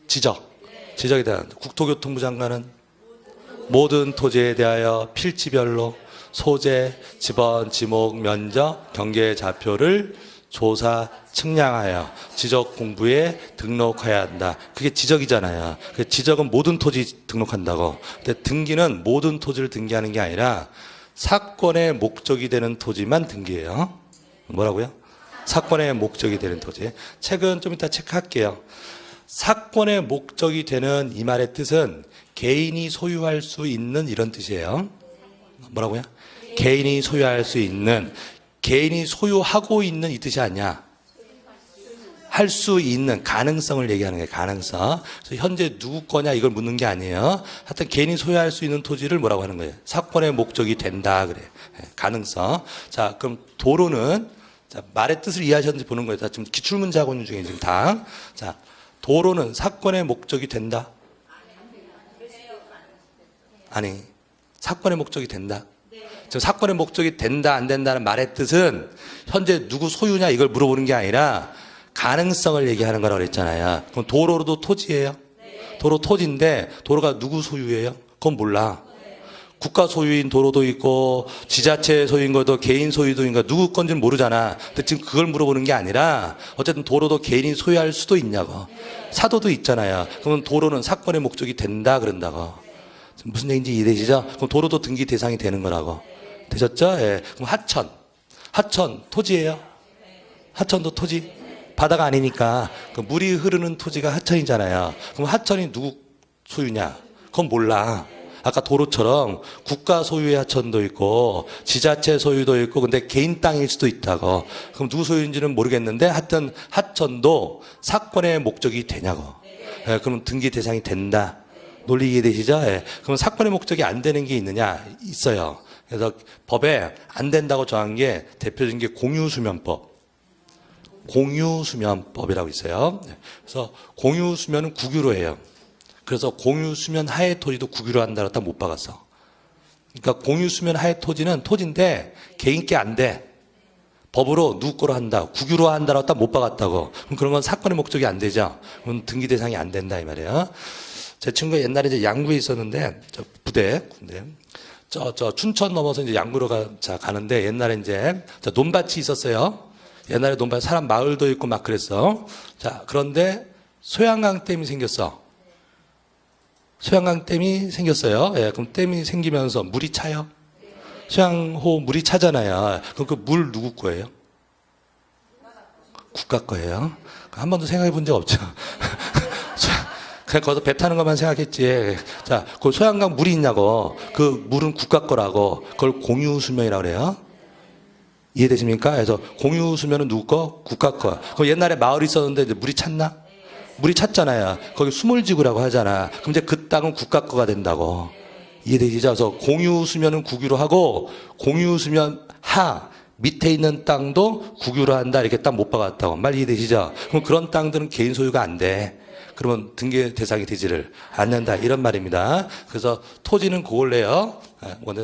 지적에 대한 국토교통부 장관은 모든 토지에 대하여 필지별로 소재, 지번, 지목, 면적, 경계 좌표를 조사, 측량하여 지적 공부에 등록해야 한다. 그게 지적이잖아요. 지적은 모든 토지 등록한다고. 근데 등기는 모든 토지를 등기하는 게 아니라 사건의 목적이 되는 토지만 등기해요. 뭐라고요? 사건의 목적이 되는 토지. 책은 좀 이따 체크할게요. 사건의 목적이 되는 이 말의 뜻은 개인이 소유할 수 있는 이런 뜻이에요. 뭐라고요? 개인이 소유할 수 있는, 개인이 소유하고 있는 이 뜻이 아니야. 할 수 있는 가능성을 얘기하는 거예요. 가능성. 그래서 현재 누구 거냐 이걸 묻는 게 아니에요. 하여튼 개인이 소유할 수 있는 토지를 뭐라고 하는 거예요? 사건의 목적이 된다 그래. 가능성. 자, 그럼 도로는 자, 말의 뜻을 이해하셨는지 보는 거예요. 자, 지금 기출문제하고 중에 지금 다. 자, 도로는 사건의 목적이 된다. 아니, 사건의 목적이 된다. 지금 사건의 목적이 된다 안 된다는 말의 뜻은 현재 누구 소유냐 이걸 물어보는 게 아니라 가능성을 얘기하는 거라고 그랬잖아요. 그럼 도로도 토지예요. 도로 토지인데 도로가 누구 소유예요? 그건 몰라. 국가 소유인 도로도 있고 지자체 소유인 것도 개인 소유도 있고 누구 건지는 모르잖아. 근데 지금 그걸 물어보는 게 아니라 어쨌든 도로도 개인이 소유할 수도 있냐고. 사도도 있잖아요. 그러면 도로는 사건의 목적이 된다 그런다고. 무슨 얘기인지 이해되시죠? 그럼 도로도 등기 대상이 되는 거라고. 되셨죠? 예. 그럼 하천 토지예요? 하천도 토지? 바다가 아니니까 그 물이 흐르는 토지가 하천이잖아요. 그럼 하천이 누구 소유냐? 그건 몰라. 아까 도로처럼 국가 소유의 하천도 있고 지자체 소유도 있고 근데 개인 땅일 수도 있다고. 그럼 누구 소유인지는 모르겠는데 하여튼 하천도 사건의 목적이 되냐고. 예, 그럼 등기 대상이 된다. 논리 이해되시죠? 예. 그럼 사건의 목적이 안 되는 게 있느냐? 있어요. 그래서 법에 안 된다고 정한 게 대표적인 게 공유수면법. 공유수면법이라고 있어요. 그래서 공유수면은 국유로 해요. 그래서 공유수면 하의 토지도 국유로 한다고 딱 못 박았어. 그러니까 공유수면 하의 토지는 토지인데 개인께 안 돼. 법으로 누구 거로 한다. 국유로 한다고 딱 못 박았다고. 그럼 그런 건 사건의 목적이 안 되죠. 그럼 등기 대상이 안 된다 이 말이에요. 제 친구가 옛날에 이제 양구에 있었는데 저 부대 군대. 저 춘천 넘어서 이제 양구로 가는데 옛날에 이제 논밭이 있었어요. 옛날에 논밭 사람 마을도 있고 막 그랬어. 자, 그런데 소양강 댐이 생겼어. 소양강 댐이 생겼어요. 예, 그럼 댐이 생기면서 물이 차요. 소양호 물이 차잖아요. 그럼 그 물 누구 거예요? 국가 거예요. 한 번도 생각해 본 적 없죠. 그냥 거기서 배 타는 것만 생각했지. 자, 그 소양강 물이 있냐고. 그 물은 국가 거라고. 그걸 공유수면이라고 그래요. 이해되십니까? 그래서 공유수면은 누구 거? 국가 거. 그 옛날에 마을이 있었는데 이제 물이 찼나? 물이 찼잖아요. 거기 수몰지구라고 하잖아. 그럼 이제 그 땅은 국가 거가 된다고. 이해되시죠? 그래서 공유수면은 국유로 하고 공유수면 하 밑에 있는 땅도 국유로 한다. 이렇게 딱 못 박았다고. 말 이해되시죠? 그럼 그런 땅들은 개인 소유가 안 돼. 그러면 등기 대상이 되지를 않는다. 이런 말입니다. 그래서 토지는 그걸래요.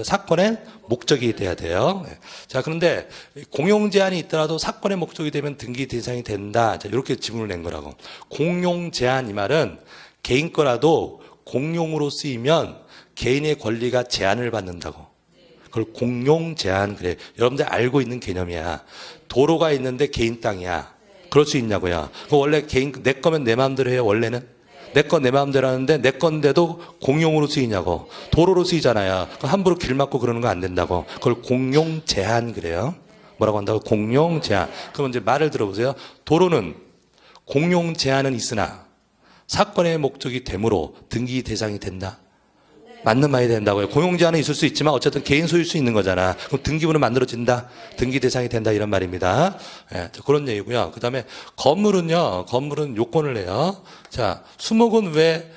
사건의 목적이 돼야 돼요. 자, 그런데 공용 제한이 있더라도 사건의 목적이 되면 등기 대상이 된다. 자, 이렇게 지문을 낸 거라고. 공용 제한 이 말은 개인 거라도 공용으로 쓰이면 개인의 권리가 제한을 받는다고. 그걸 공용 제한 그래. 여러분들 알고 있는 개념이야. 도로가 있는데 개인 땅이야. 그럴 수 있냐고요. 그 원래 개인 내 거면 내 마음대로 해요. 원래는 내 건 내 마음대로 하는데 내 건데도 공용으로 쓰이냐고. 도로로 쓰이잖아요. 함부로 길 막고 그러는 거 안 된다고. 그걸 공용 제한 그래요. 뭐라고 한다고? 공용 제한. 그럼 이제 말을 들어보세요. 도로는 공용 제한은 있으나 사건의 목적이 되므로 등기 대상이 된다. 맞는 말이 된다고요. 공용 제한은 있을 수 있지만 어쨌든 개인 소유일 수 있는 거잖아. 그럼 등기부는 만들어진다. 등기 대상이 된다. 이런 말입니다. 예, 그런 얘기고요. 그 다음에 건물은요. 건물은 요건을 내요. 자, 수목은 왜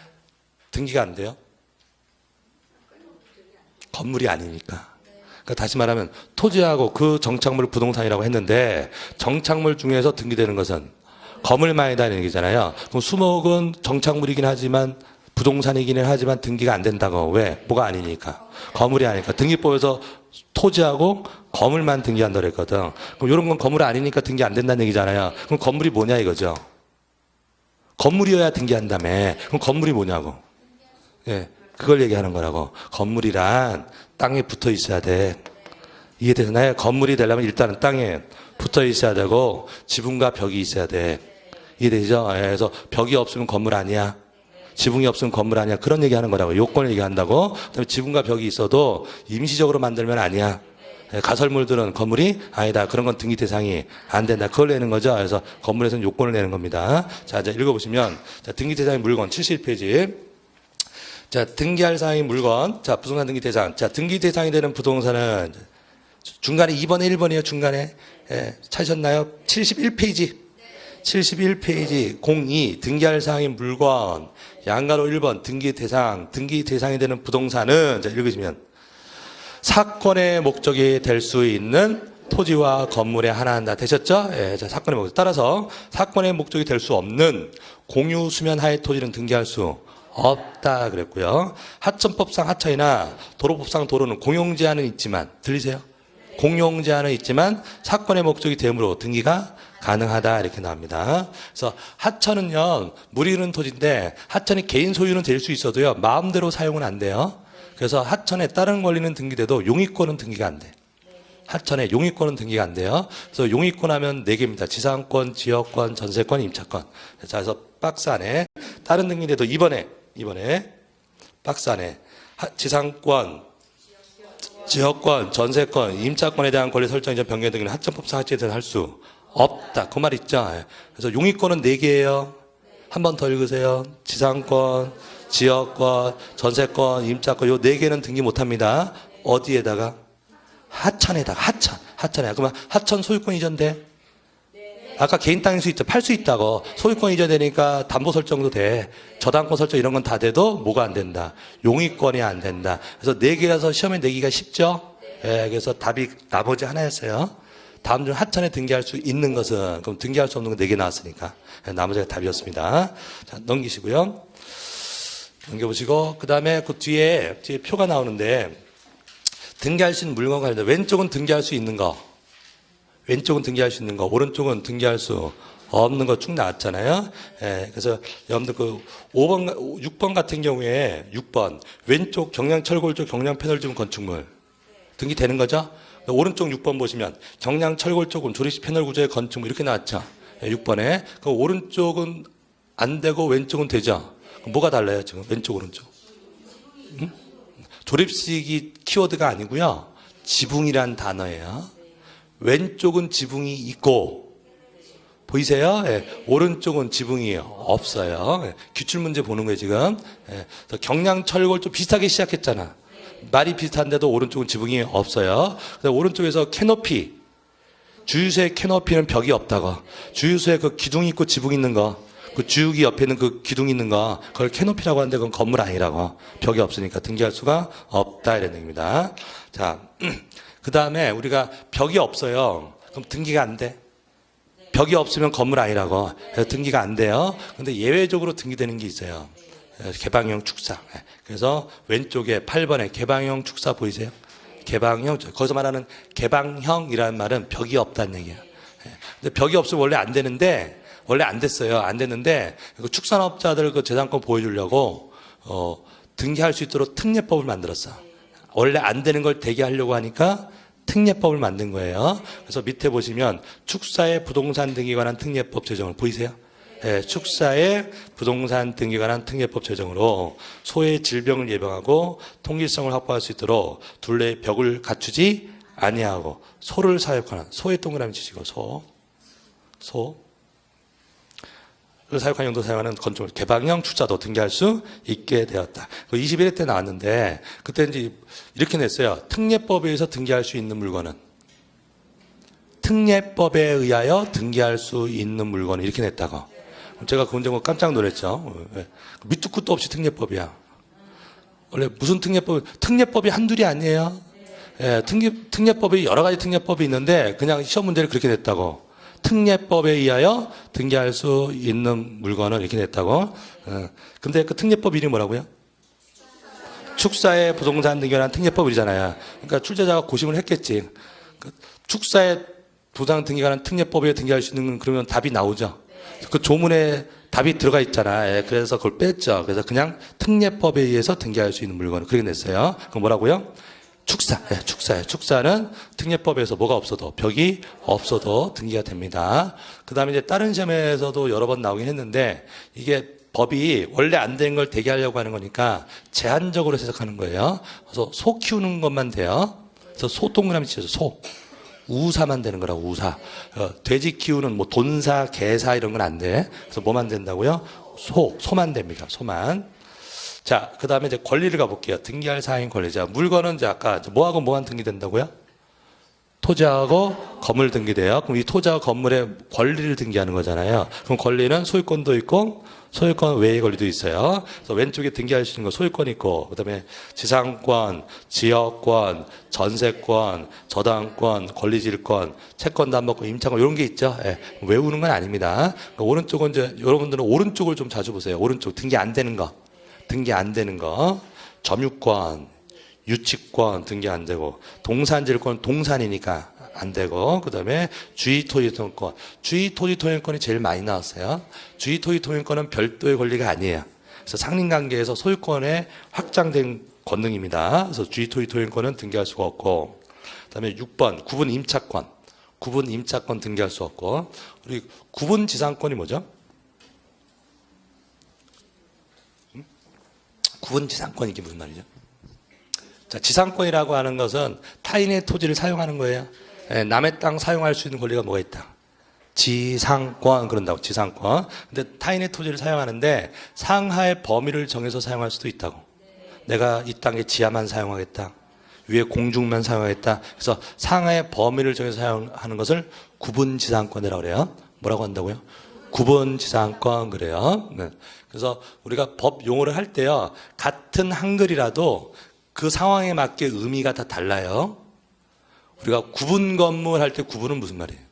등기가 안 돼요? 건물이 아니니까. 그러니까 다시 말하면 토지하고 그 정착물 부동산이라고 했는데 정착물 중에서 등기되는 것은 건물만이다 이런 얘기잖아요. 그럼 수목은 정착물이긴 하지만 부동산이기는 하지만 등기가 안 된다고. 왜? 뭐가 아니니까. 건물이 아니니까. 등기법에서 토지하고 건물만 등기한다고 그랬거든. 그럼 이런 건 건물이 아니니까 등기 안 된다는 얘기잖아요. 그럼 건물이 뭐냐 이거죠. 건물이어야 등기한다며. 그럼 건물이 뭐냐고. 예, 그걸 얘기하는 거라고. 건물이란 땅에 붙어 있어야 돼. 이해되나요? 건물이 되려면 일단은 땅에 붙어 있어야 되고 지붕과 벽이 있어야 돼. 이해되죠? 예, 그래서 벽이 없으면 건물 아니야. 지붕이 없으면 건물 아니야. 그런 얘기하는 거라고. 요건을 얘기한다고. 그다음에 지붕과 벽이 있어도 임시적으로 만들면 아니야. 가설물들은 건물이 아니다. 그런 건 등기 대상이 안 된다. 그걸 내는 거죠. 그래서 건물에서는 요건을 내는 겁니다. 자, 이제 읽어보시면 자, 등기 대상의 물건 71페이지. 자, 등기할 사항의 물건. 자, 부동산 등기 대상. 자, 등기 대상이 되는 부동산은 중간에 2번에 1번이에요. 중간에. 예, 찾으셨나요? 71페이지. 71페이지 02 등기할 사항의 물건 양가로 1번 등기 대상이 되는 부동산은 자 읽으시면 사건의 목적이 될 수 있는 토지와 건물에 하나한다. 되셨죠? 예, 자 사건의 목적 따라서 사건의 목적이 될 수 없는 공유 수면 하의 토지는 등기할 수 없다 그랬고요. 하천법상 하천이나 도로법상 도로는 공용 제한은 있지만 들리세요? 공용 제한은 있지만 사건의 목적이 되므로 등기가 가능하다 이렇게 나옵니다. 그래서 하천은요 물이 흐르는 토지인데 하천이 개인 소유는 될 수 있어도요 마음대로 사용은 안 돼요. 그래서 하천에 다른 권리는 등기돼도 용익권은 등기가 안 돼. 하천에 용익권은 등기가 안 돼요. 그래서 용익권 하면 4개입니다. 지상권, 지역권, 전세권, 임차권. 자, 그래서 박스 안에 다른 등기돼도 이번에 박스 안에 지상권, 지역권, 전세권, 임차권에 대한 권리 설정 이전 변경 등은 하천법상 하천에 할 수 없다. 그 말 있죠. 그래서 용익권은 4개예요. 한 번 더 읽으세요. 지상권, 지역권, 전세권, 임차권 요 4개는 등기 못 합니다. 어디에다가? 하천에다가. 하천에. 그러면 하천 소유권 이전돼? 아까 개인 땅일 수 있죠. 팔 수 있다고. 소유권 이전되니까 담보 설정도 돼. 저당권 설정 이런 건 다 돼도 뭐가 안 된다. 용익권이 안 된다. 그래서 4개라서 시험에 내기가 쉽죠. 예, 그래서 답이 나머지 하나였어요. 다음 중 하천에 등기할 수 있는 것은 그럼 등기할 수 없는 건 4개 나왔으니까 나머지가 답이었습니다. 자, 넘기시고요. 넘겨보시고 그 다음에 그 뒤에 표가 나오는데 등기할 수 있는 물건 관련된 왼쪽은 등기할 수 있는 거, 왼쪽은 등기할 수 있는 거, 오른쪽은 등기할 수 없는 거 쭉 나왔잖아요. 예, 그래서 여러분들 그 5번, 6번 같은 경우에 6번 왼쪽 경량철골 쪽 경량패널 중 건축물 등기되는 거죠. 오른쪽 6번 보시면 경량철골 쪽은 조립식 패널 구조의 건축물 이렇게 나왔죠. 예, 6번에 그 오른쪽은 안 되고 왼쪽은 되죠. 그럼 뭐가 달라요 지금 왼쪽 오른쪽? 조립식이 키워드가 아니고요. 지붕이란 단어예요. 왼쪽은 지붕이 있고 보이세요? 예, 오른쪽은 지붕이 없어요. 예, 기출문제 보는 거예요 지금. 예, 경량 철골 좀 비슷하게 시작했잖아. 말이 비슷한데도 오른쪽은 지붕이 없어요. 오른쪽에서 캐노피, 주유소의 캐노피는 벽이 없다고. 주유소에 그 기둥이 있고 지붕 있는 거, 그 주유기 옆에 있는 그 기둥 있는 거, 그걸 캐노피라고 하는데 그건 건물 아니라고. 벽이 없으니까 등기할 수가 없다 이런 얘기입니다. 자, 그 다음에 우리가 벽이 없어요. 그럼 등기가 안 돼. 벽이 없으면 건물 아니라고. 그래서 등기가 안 돼요. 근데 예외적으로 등기되는 게 있어요. 개방형 축사. 그래서 왼쪽에 8번에 개방형 축사 보이세요? 개방형, 거기서 말하는 개방형이라는 말은 벽이 없다는 얘기예요. 근데 벽이 없으면 원래 안 되는데, 원래 안 됐어요. 안 됐는데, 그 축산업자들 그 재산권 보여주려고, 등기할 수 있도록 특례법을 만들었어. 원래 안 되는 걸 되게 하려고 하니까 특례법을 만든 거예요. 그래서 밑에 보시면 축사의 부동산 등기에 관한 특례법 제정을 보이세요? 네, 축사의 부동산 등기에 관한 특례법 제정으로 소의 질병을 예방하고 통기성을 확보할 수 있도록 둘레의 벽을 갖추지 아니하고 소를 사육하는 소의 동그라미 치시고 를 사육한 용도 사용하는 건축물 개방형 축사도 등기할 수 있게 되었다. 21회 때 나왔는데 그때 이제 이렇게 냈어요. 특례법에 의해서 등기할 수 있는 물건은 특례법에 의하여 등기할 수 있는 물건은 이렇게 냈다고. 제가 그 문제 보고 깜짝 놀랐죠. 밑도 끝도 없이 특례법이야. 원래 무슨 특례법이 한둘이 아니에요. 예, 특례법이 여러 가지 특례법이 있는데 그냥 시험 문제를 그렇게 냈다고. 특례법에 의하여 등기할 수 있는 물건을 이렇게 냈다고. 근데 그 특례법 이름이 뭐라고요? 축사의 부동산 등기에 관한 특례법이잖아요. 그러니까 출제자가 고심을 했겠지. 축사의 부동산 등기에 관한 특례법에 등기할 수 있는 그러면 답이 나오죠. 그 조문에 답이 들어가 있잖아. 예, 그래서 그걸 뺐죠. 그래서 그냥 특례법에 의해서 등기할 수 있는 물건을 그렇게 냈어요. 그럼 뭐라고요? 축사. 예, 축사예요. 축사는 특례법에서 뭐가 없어도 벽이 없어도 등기가 됩니다. 그 다음에 이제 다른 시험에서도 여러 번 나오긴 했는데 이게 법이 원래 안 된 걸 되게 하려고 하는 거니까 제한적으로 해석하는 거예요. 그래서 소 키우는 것만 돼요. 그래서 소 동그라미 치셔서 소. 우사만 되는 거라고 우사. 돼지 키우는 뭐 돈사, 개사 이런 건 안 돼. 그래서 뭐만 된다고요? 소만 됩니다. 소만. 자, 그 다음에 이제 권리를 가볼게요. 등기할 사항인 권리자. 물건은 이제 아까 뭐하고 뭐만 등기된다고요? 토지하고 건물 등기돼요. 그럼 이 토지하고 건물의 권리를 등기하는 거잖아요. 그럼 권리는 소유권도 있고 소유권 외의 권리도 있어요. 그래서 왼쪽에 등기할 수 있는 거 소유권 있고, 그 다음에 지상권, 지역권, 전세권, 저당권, 권리질권, 채권 담보권, 임차권 이런 게 있죠. 예, 외우는 건 아닙니다. 그러니까 오른쪽은 이제 여러분들은 오른쪽을 좀 자주 보세요. 오른쪽 등기 안 되는 거, 등기 안 되는 거, 점유권, 유치권 등기 안 되고, 동산질권 동산이니까 안 되고, 그 다음에 주의토지통행권. 주의토지통행권이 제일 많이 나왔어요. 주의토지통행권은 별도의 권리가 아니에요. 그래서 상린관계에서 소유권에 확장된 권능입니다. 그래서 주의토지통행권은 등기할 수가 없고, 그 다음에 6번 구분 임차권. 구분 임차권 등기할 수 없고, 그리고 구분 지상권이 뭐죠? 구분 지상권이 이게 무슨 말이죠? 자, 지상권이라고 하는 것은 타인의 토지를 사용하는 거예요. 예, 남의 땅 사용할 수 있는 권리가 뭐가 있다? 지상권 그런다고. 지상권. 근데 타인의 토지를 사용하는데 상하의 범위를 정해서 사용할 수도 있다고. 내가 이 땅에 지하만 사용하겠다, 위에 공중만 사용하겠다. 그래서 상하의 범위를 정해서 사용하는 것을 구분지상권이라고 그래요. 뭐라고 한다고요? 구분지상권 그래요. 네. 그래서 우리가 법 용어를 할 때요, 같은 한글이라도 그 상황에 맞게 의미가 다 달라요. 우리가 구분 건물 할 때 구분은 무슨 말이에요?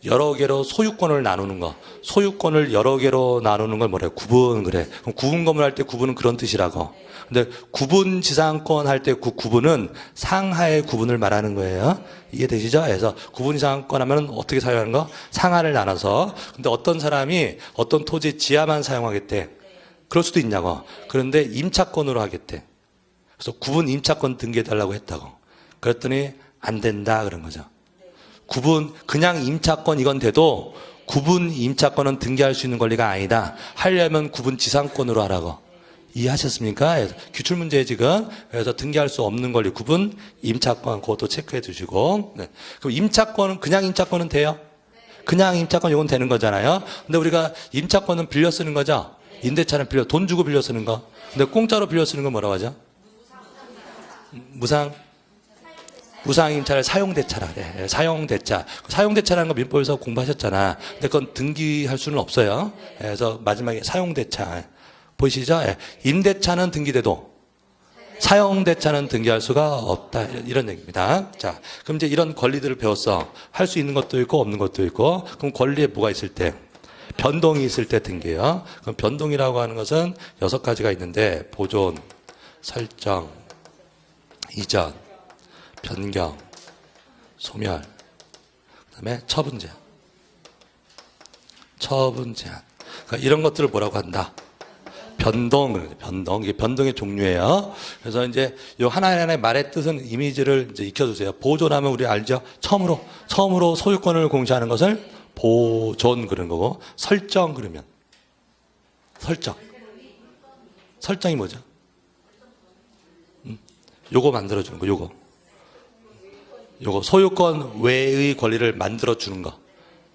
여러 개로 소유권을 나누는 거. 소유권을 여러 개로 나누는 걸 뭐래요? 구분 그래. 그럼 구분 건물 할 때 구분은 그런 뜻이라고. 근데 구분 지상권 할 때 그 구분은 상하의 구분을 말하는 거예요. 이해되시죠? 그래서 구분 지상권 하면 어떻게 사용하는 거? 상하를 나눠서. 근데 어떤 사람이 어떤 토지 지하만 사용하겠대. 그럴 수도 있냐고. 그런데 임차권으로 하겠대. 그래서 구분 임차권 등기해달라고 했다고. 그랬더니 안 된다 그런 거죠. 구분 그냥 임차권 이건 돼도 구분 임차권은 등기할 수 있는 권리가 아니다. 하려면 구분 지상권으로 하라고. 이해하셨습니까? 기출문제 지금. 그래서 등기할 수 없는 권리, 구분 임차권, 그것도 체크해 두시고. 네. 그럼 임차권은, 그냥 임차권은 돼요? 그냥 임차권 이건 되는 거잖아요. 근데 우리가 임차권은 빌려 쓰는 거죠? 임대차는 돈 주고 빌려 쓰는 거. 근데 공짜로 빌려 쓰는 건 뭐라고 하죠? 무상임차를 사용대차라 그래. 사용대차. 사용대차라는 거 민법에서 공부하셨잖아. 근데 그건 등기할 수는 없어요. 그래서 마지막에 사용대차. 보이시죠? 임대차는 등기돼도 사용대차는 등기할 수가 없다. 이런 얘기입니다. 자, 그럼 이제 이런 권리들을 배웠어. 할 수 있는 것도 있고 없는 것도 있고. 그럼 권리에 뭐가 있을 때? 변동이 있을 때 등기해요. 그럼 변동이라고 하는 것은 6가지가 있는데 보존, 설정, 이전, 변경, 소멸, 그다음에 처분 제한. 처분 제한. 그러니까 이런 것들을 뭐라고 한다? 변동. 이게 변동의 종류예요. 그래서 이제 요 하나하나의 말의 뜻은 이미지를 이제 익혀주세요. 보존하면 우리 알죠? 처음으로 소유권을 공시하는 것을 보존 그런 거고, 설정 그러면 설정이 뭐죠? 요거 만들어주는 거, 요거 소유권 외의 권리를 만들어주는 거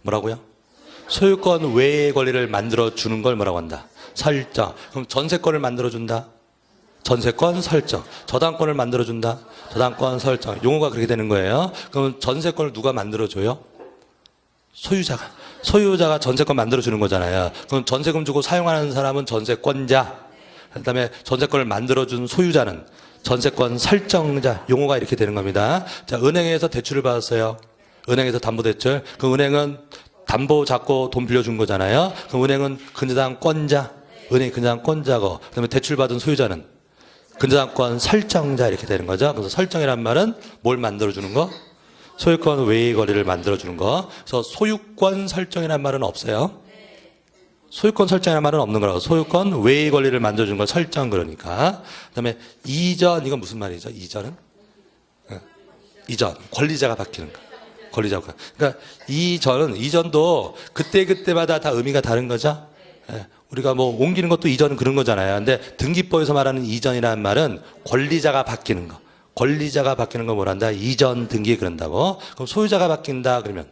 뭐라고요? 소유권 외의 권리를 만들어주는 걸 뭐라고 한다? 설정. 그럼 전세권을 만들어준다? 전세권 설정. 저당권을 만들어준다? 저당권 설정. 용어가 그렇게 되는 거예요. 그럼 전세권을 누가 만들어줘요? 소유자가 전세권 만들어주는 거잖아요. 그럼 전세금 주고 사용하는 사람은 전세권자. 그 다음에 전세권을 만들어준 소유자는 전세권 설정자. 용어가 이렇게 되는 겁니다. 자, 은행에서 대출을 받았어요. 은행에서 담보대출. 그 은행은 담보 잡고 돈 빌려준 거잖아요. 그럼 은행은 근저당권자. 은행이 근저당권자고, 그 다음에 대출받은 소유자는 근저당권 설정자 이렇게 되는 거죠. 그래서 설정이란 말은 뭘 만들어주는 거? 소유권 외의 권리를 만들어주는 거. 그래서 소유권 설정이란 말은 없어요. 소유권 설정이라는 말은 없는 거라고. 소유권 외의 권리를 만들어주는 건 설정 그러니까. 그 다음에 이전, 이건 무슨 말이죠? 이전은? 이전. 권리자가 바뀌는 거. 권리자가. 그러니까 이전도 그때마다 다 의미가 다른 거죠? 우리가 뭐 옮기는 것도 이전은 그런 거잖아요. 근데 등기법에서 말하는 이전이라는 말은 권리자가 바뀌는 거. 권리자가 바뀌는 걸 뭐란다? 이전 등기 그런다고. 그럼 소유자가 바뀐다 그러면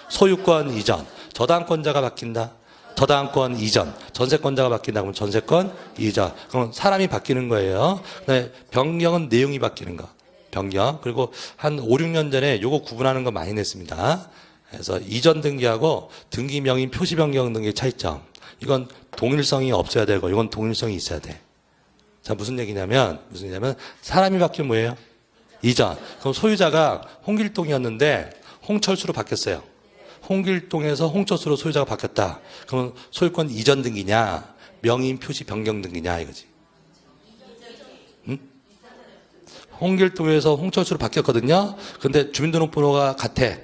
소유권 이전. 저당권자가 바뀐다. 저당권 이전. 전세권자가 바뀐다 그러면 전세권 이전. 그럼 사람이 바뀌는 거예요. 그다음에 변경은 내용이 바뀌는 거. 변경. 그리고 한 5, 6년 전에 요거 구분하는 거 많이 냈습니다. 그래서 이전 등기하고 등기 명의 표시 변경 등기의 차이점. 이건 동일성이 없어야 되고 이건 동일성이 있어야 돼. 자, 무슨 얘기냐면 사람이 바뀌면 뭐예요? 이전. 그럼 소유자가 홍길동이었는데 홍철수로 바뀌었어요. 홍길동에서 홍철수로 소유자가 바뀌었다. 그러면 소유권 이전 등기냐, 명의인 표시 변경 등기냐 이거지. 응? 홍길동에서 홍철수로 바뀌었거든요. 근데 주민등록번호가 같아.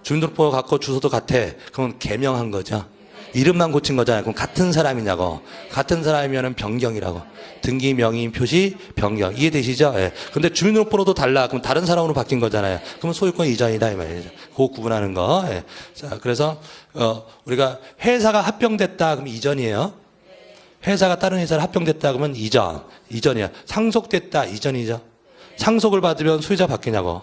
주민등록번호 같고 주소도 같아. 그럼 개명한 거죠. 이름만 고친 거잖아요. 그럼 같은 사람이냐고. 같은 사람이면 변경이라고. 등기 명의인 표시 변경. 이해되시죠? 예. 근데 주민등록번호도 달라. 그럼 다른 사람으로 바뀐 거잖아요. 그러면 소유권 이전이다 이 말이죠. 그거 구분하는 거. 예. 자, 그래서 우리가 회사가 합병됐다 그러면 이전이에요. 회사가 다른 회사를 합병됐다 그러면 이전이야. 상속됐다 이전이죠. 상속을 받으면 소유자 바뀌냐고.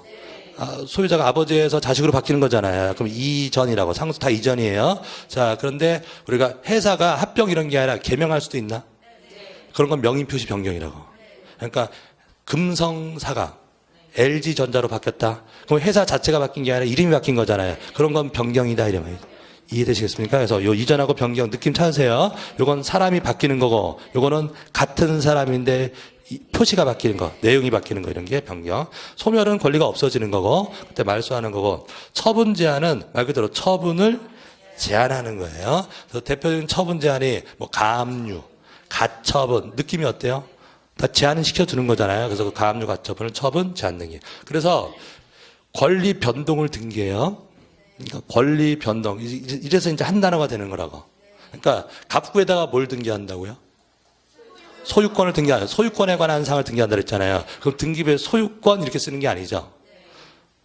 소유자가 아버지에서 자식으로 바뀌는 거잖아요. 그럼 이전이라고. 상속 다 이전이에요. 자, 그런데 우리가 회사가 합병 이런 게 아니라 개명할 수도 있나? 그런 건 명의 표시 변경이라고. 그러니까 금성사가 LG전자로 바뀌었다. 그럼 회사 자체가 바뀐 게 아니라 이름이 바뀐 거잖아요. 그런 건 변경이다 이러면 이해되시겠습니까? 그래서 요 이전하고 변경 느낌 찾으세요. 요건 사람이 바뀌는 거고 요거는 같은 사람인데 표시가 바뀌는 거, 내용이 바뀌는 거 이런 게 변경. 소멸은 권리가 없어지는 거고 그때 말소하는 거고 처분 제한은 말 그대로 처분을 제한하는 거예요. 그래서 대표적인 처분 제한이 뭐 가압류, 가처분 느낌이 어때요? 다 제한을 시켜주는 거잖아요. 그래서 그 가압류, 가처분을 처분 제한 등기. 그래서 권리 변동을 등기해요. 그러니까 권리 변동. 이래서 이제 한 단어가 되는 거라고. 그러니까 갑구에다가 뭘 등기한다고요? 소유권을 등기하는, 소유권에 관한 사항을 등기한다 그랬잖아요. 그럼 등기부에 소유권 이렇게 쓰는 게 아니죠.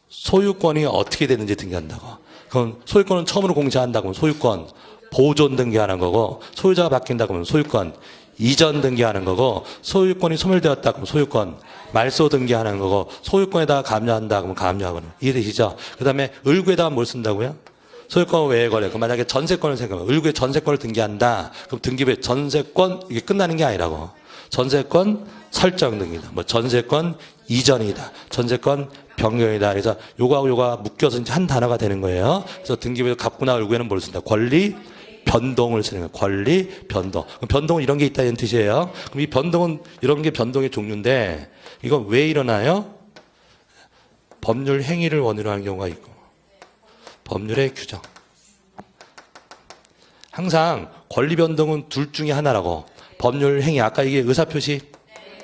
소유권이 어떻게 되는지 등기한다고. 그럼 소유권은 처음으로 공시한다고 하면 소유권 보존 등기하는 거고, 소유자가 바뀐다고 하면 소유권 이전 등기하는 거고, 소유권이 소멸되었다고 하면 소유권 말소 등기하는 거고, 소유권에다가 감료한다고 하면 감료하거나. 이해되시죠? 그 다음에 을구에다가 뭘 쓴다고요? 소유권 외의 거래. 그럼 만약에 전세권을 생각하면 을구에 전세권을 등기한다. 그럼 등기부에 전세권 이게 끝나는 게 아니라고. 전세권 설정 등기다. 뭐 전세권 이전이다. 전세권 변경이다. 그래서 요거하고 요거가 묶여서 이제 한 단어가 되는 거예요. 그래서 등기부에서 갑구나 을구에는 뭘 쓴다? 권리 변동을 쓰는 거예요. 권리 변동. 그럼 변동은 이런 게 있다는 뜻이에요. 그럼 이 변동은 이런 게 변동의 종류인데 이건 왜 일어나요? 법률 행위를 원인으로 하는 경우가 있고 법률의 규정. 항상 권리 변동은 둘 중에 하나라고. 법률 행위. 아까 이게 의사표시.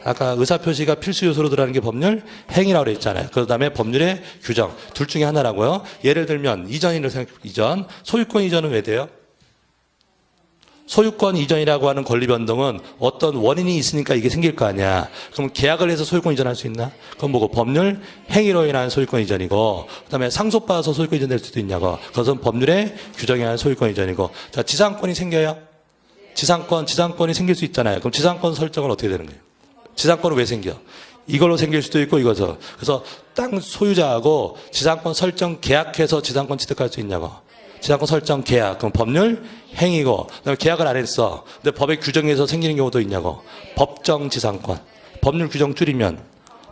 아까 의사표시가 필수 요소로 들어가는 게 법률 행위라고 그랬잖아요. 그 다음에 법률의 규정. 둘 중에 하나라고요. 예를 들면 이전이라고 생각해. 이전. 소유권 이전은 왜 돼요? 소유권 이전이라고 하는 권리 변동은 어떤 원인이 있으니까 이게 생길 거 아니야. 그럼 계약을 해서 소유권 이전할 수 있나? 그건 뭐고 법률 행위로 인한 소유권 이전이고, 그다음에 상속받아서 소유권 이전될 수도 있냐고. 그것은 법률의 규정에 의한 소유권 이전이고. 자, 지상권이 생겨요. 지상권이 생길 수 있잖아요. 그럼 지상권 설정은 어떻게 되는 거예요? 지상권은 왜 생겨? 이걸로 생길 수도 있고 이거서. 그래서 땅 소유자하고 지상권 설정 계약해서 지상권 취득할 수 있냐고. 지상권 설정 계약. 그럼 법률 행위고, 그다음에 계약을 안 했어. 근데 법의 규정에서 생기는 경우도 있냐고. 법정 지상권. 법률 규정 줄이면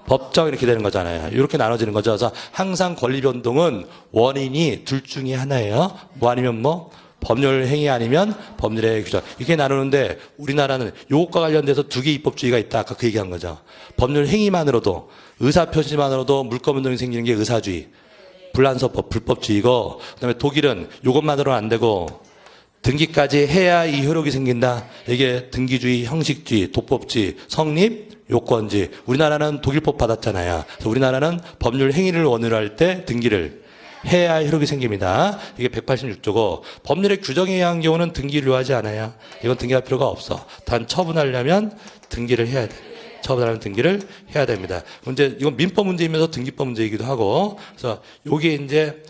법정 이렇게 되는 거잖아요. 이렇게 나눠지는 거죠. 그래서 항상 권리 변동은 원인이 둘 중에 하나예요. 뭐 아니면 뭐 법률 행위 아니면 법률의 규정. 이렇게 나누는데 우리나라는 요것과 관련돼서 두 개의 입법주의가 있다. 아까 그 얘기한 거죠. 법률 행위만으로도 의사표시만으로도 물권 변동이 생기는 게 의사주의. 불란서법, 불법주의고, 그다음에 독일은 이것만으로는 안 되고 등기까지 해야 이 효력이 생긴다. 이게 등기주의, 형식주의, 도법주의, 성립, 요건주의. 우리나라는 독일법 받았잖아요. 그래서 우리나라는 법률 행위를 원인으로 할 때 등기를 해야 효력이 생깁니다. 이게 186조고 법률의 규정에 의한 경우는 등기를 요하지 않아요. 이건 등기할 필요가 없어. 단 처분하려면 등기를 해야 돼. 처분하는 등기를 해야 됩니다. 근데 이건 민법 문제이면서 등기법 문제이기도 하고, 그래서 요게 이제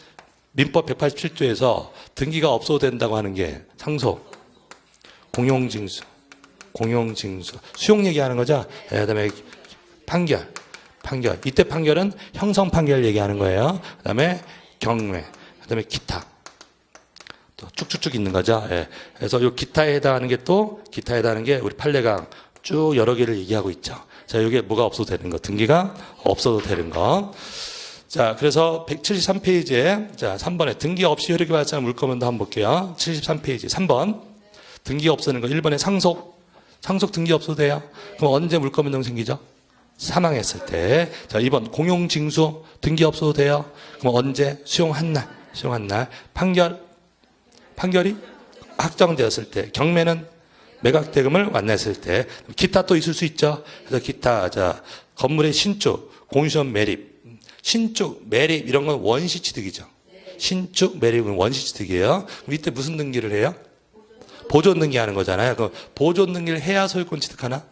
민법 187조에서 등기가 없어도 된다고 하는 게 상속, 공용징수, 수용 얘기하는 거죠. 그다음에 판결. 이때 판결은 형성 판결 얘기하는 거예요. 그다음에 경매, 그다음에 기타. 또 쭉쭉쭉 있는 거죠. 예. 그래서 요 기타에 해당하는 게 우리 판례강 쭉 여러 개를 얘기하고 있죠. 자, 이게 뭐가 없어도 되는 거, 등기가 없어도 되는 거. 자, 그래서 173페이지에, 자, 3번에 등기 없이 효력이 발생한 물권변동 한번 볼게요. 73페이지, 3번. 등기 없어는 거, 1번에 상속 등기 없어도 돼요. 그럼 언제 물권변동 생기죠? 사망했을 때. 자, 2번, 공용징수 등기 없어도 돼요. 그럼 언제? 수용한 날. 판결이 확정되었을 때. 경매는 매각대금을 완납했을 때. 기타 또 있을 수 있죠. 그래서 기타, 자, 건물의 신축, 공유시험 매립, 이런 건 원시 취득이죠. 신축, 매립은 원시 취득이에요. 그럼 이때 무슨 등기를 해요? 보존 등기하는 거잖아요. 그럼 보존 등기를 해야 소유권 취득하나?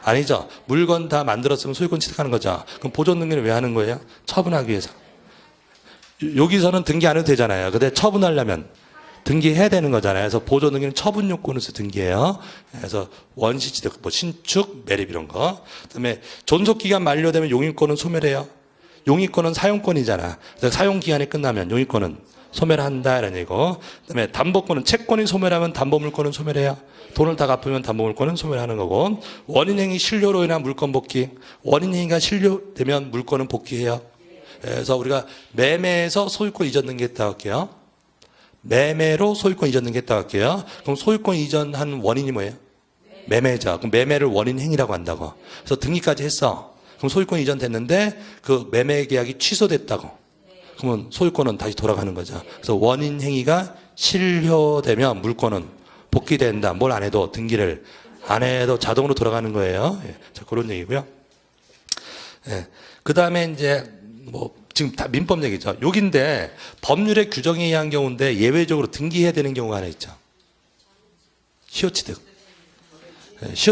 아니죠. 물건 다 만들었으면 소유권 취득하는 거죠. 그럼 보존 등기를 왜 하는 거예요? 처분하기 위해서. 여기서는 등기 안 해도 되잖아요. 근데 처분하려면 등기해야 되는 거잖아요. 그래서 보존 등기는 처분 요건으로서 등기해요. 그래서 원시취득, 뭐 신축, 매립 이런 거. 그다음에 존속기간 만료되면 용익권은 소멸해요. 용익권은 사용권이잖아. 그래서 사용기간이 끝나면 용익권은 소멸한다 이런 얘기고. 그다음에 담보권은 채권이 소멸하면 담보물권은 소멸해요. 돈을 다 갚으면 담보물권은 소멸하는 거고. 원인행위 실효로 인한 물권 복귀. 원인행위가 실효되면 물권은 복귀해요. 그래서 우리가 매매에서 소유권 이전 등기했다 할게요. 매매로 소유권 이전 등기했다 할게요. 그럼 소유권 이전한 원인이 뭐예요? 매매죠. 그럼 매매를 원인 행위라고 한다고. 그래서 등기까지 했어. 그럼 소유권 이전 됐는데 그 매매 계약이 취소됐다고. 그러면 소유권은 다시 돌아가는 거죠. 그래서 원인 행위가 실효되면 물권은 복귀된다. 뭘 안 해도 등기를 안 해도 자동으로 돌아가는 거예요. 예. 자, 그런 얘기고요. 예. 그 다음에 이제 뭐 지금 다 민법 얘기죠. 여기인데 법률의 규정에 의한 경우인데 예외적으로 등기해야 되는 경우가 하나 있죠. 시효취득.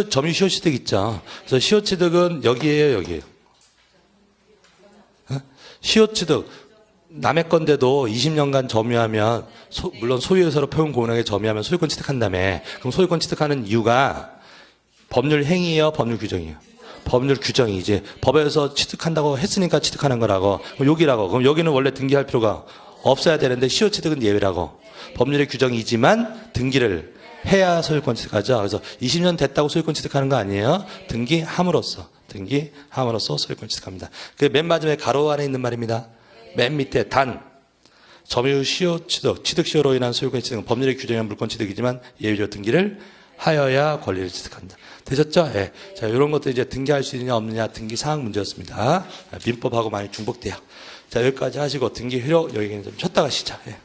점유 시효취득 있죠. 그래서 시효취득은 여기에요, 여기에요. 시효취득. 남의 건데도 20년간 점유하면 물론 소유에서로 표현 고운하게 점유하면 소유권 취득한다며. 그럼 소유권 취득하는 이유가 법률 행위예요, 법률 규정이에요? 법률 규정이지. 법에서 취득한다고 했으니까 취득하는 거라고. 그럼 여기라고. 그럼 여기는 원래 등기할 필요가 없어야 되는데 시효 취득은 예외라고. 법률의 규정이지만 등기를 해야 소유권 취득하죠. 그래서 20년 됐다고 소유권 취득하는 거 아니에요. 등기함으로써 소유권 취득합니다. 그 맨 마지막에 가로 안에 있는 말입니다. 맨 밑에 단 점유 시효 취득 시효로 인한 소유권 취득은 법률의 규정한 물권 취득이지만 예외적 등기를 하여야 권리를 취득한다. 되셨죠? 예. 자, 이런 것도 이제 등기할 수 있느냐 없느냐 등기 사항 문제였습니다. 민법하고 많이 중복돼요. 자, 여기까지 하시고 등기 효력 여기는 좀 쉬었다 가시죠. 예.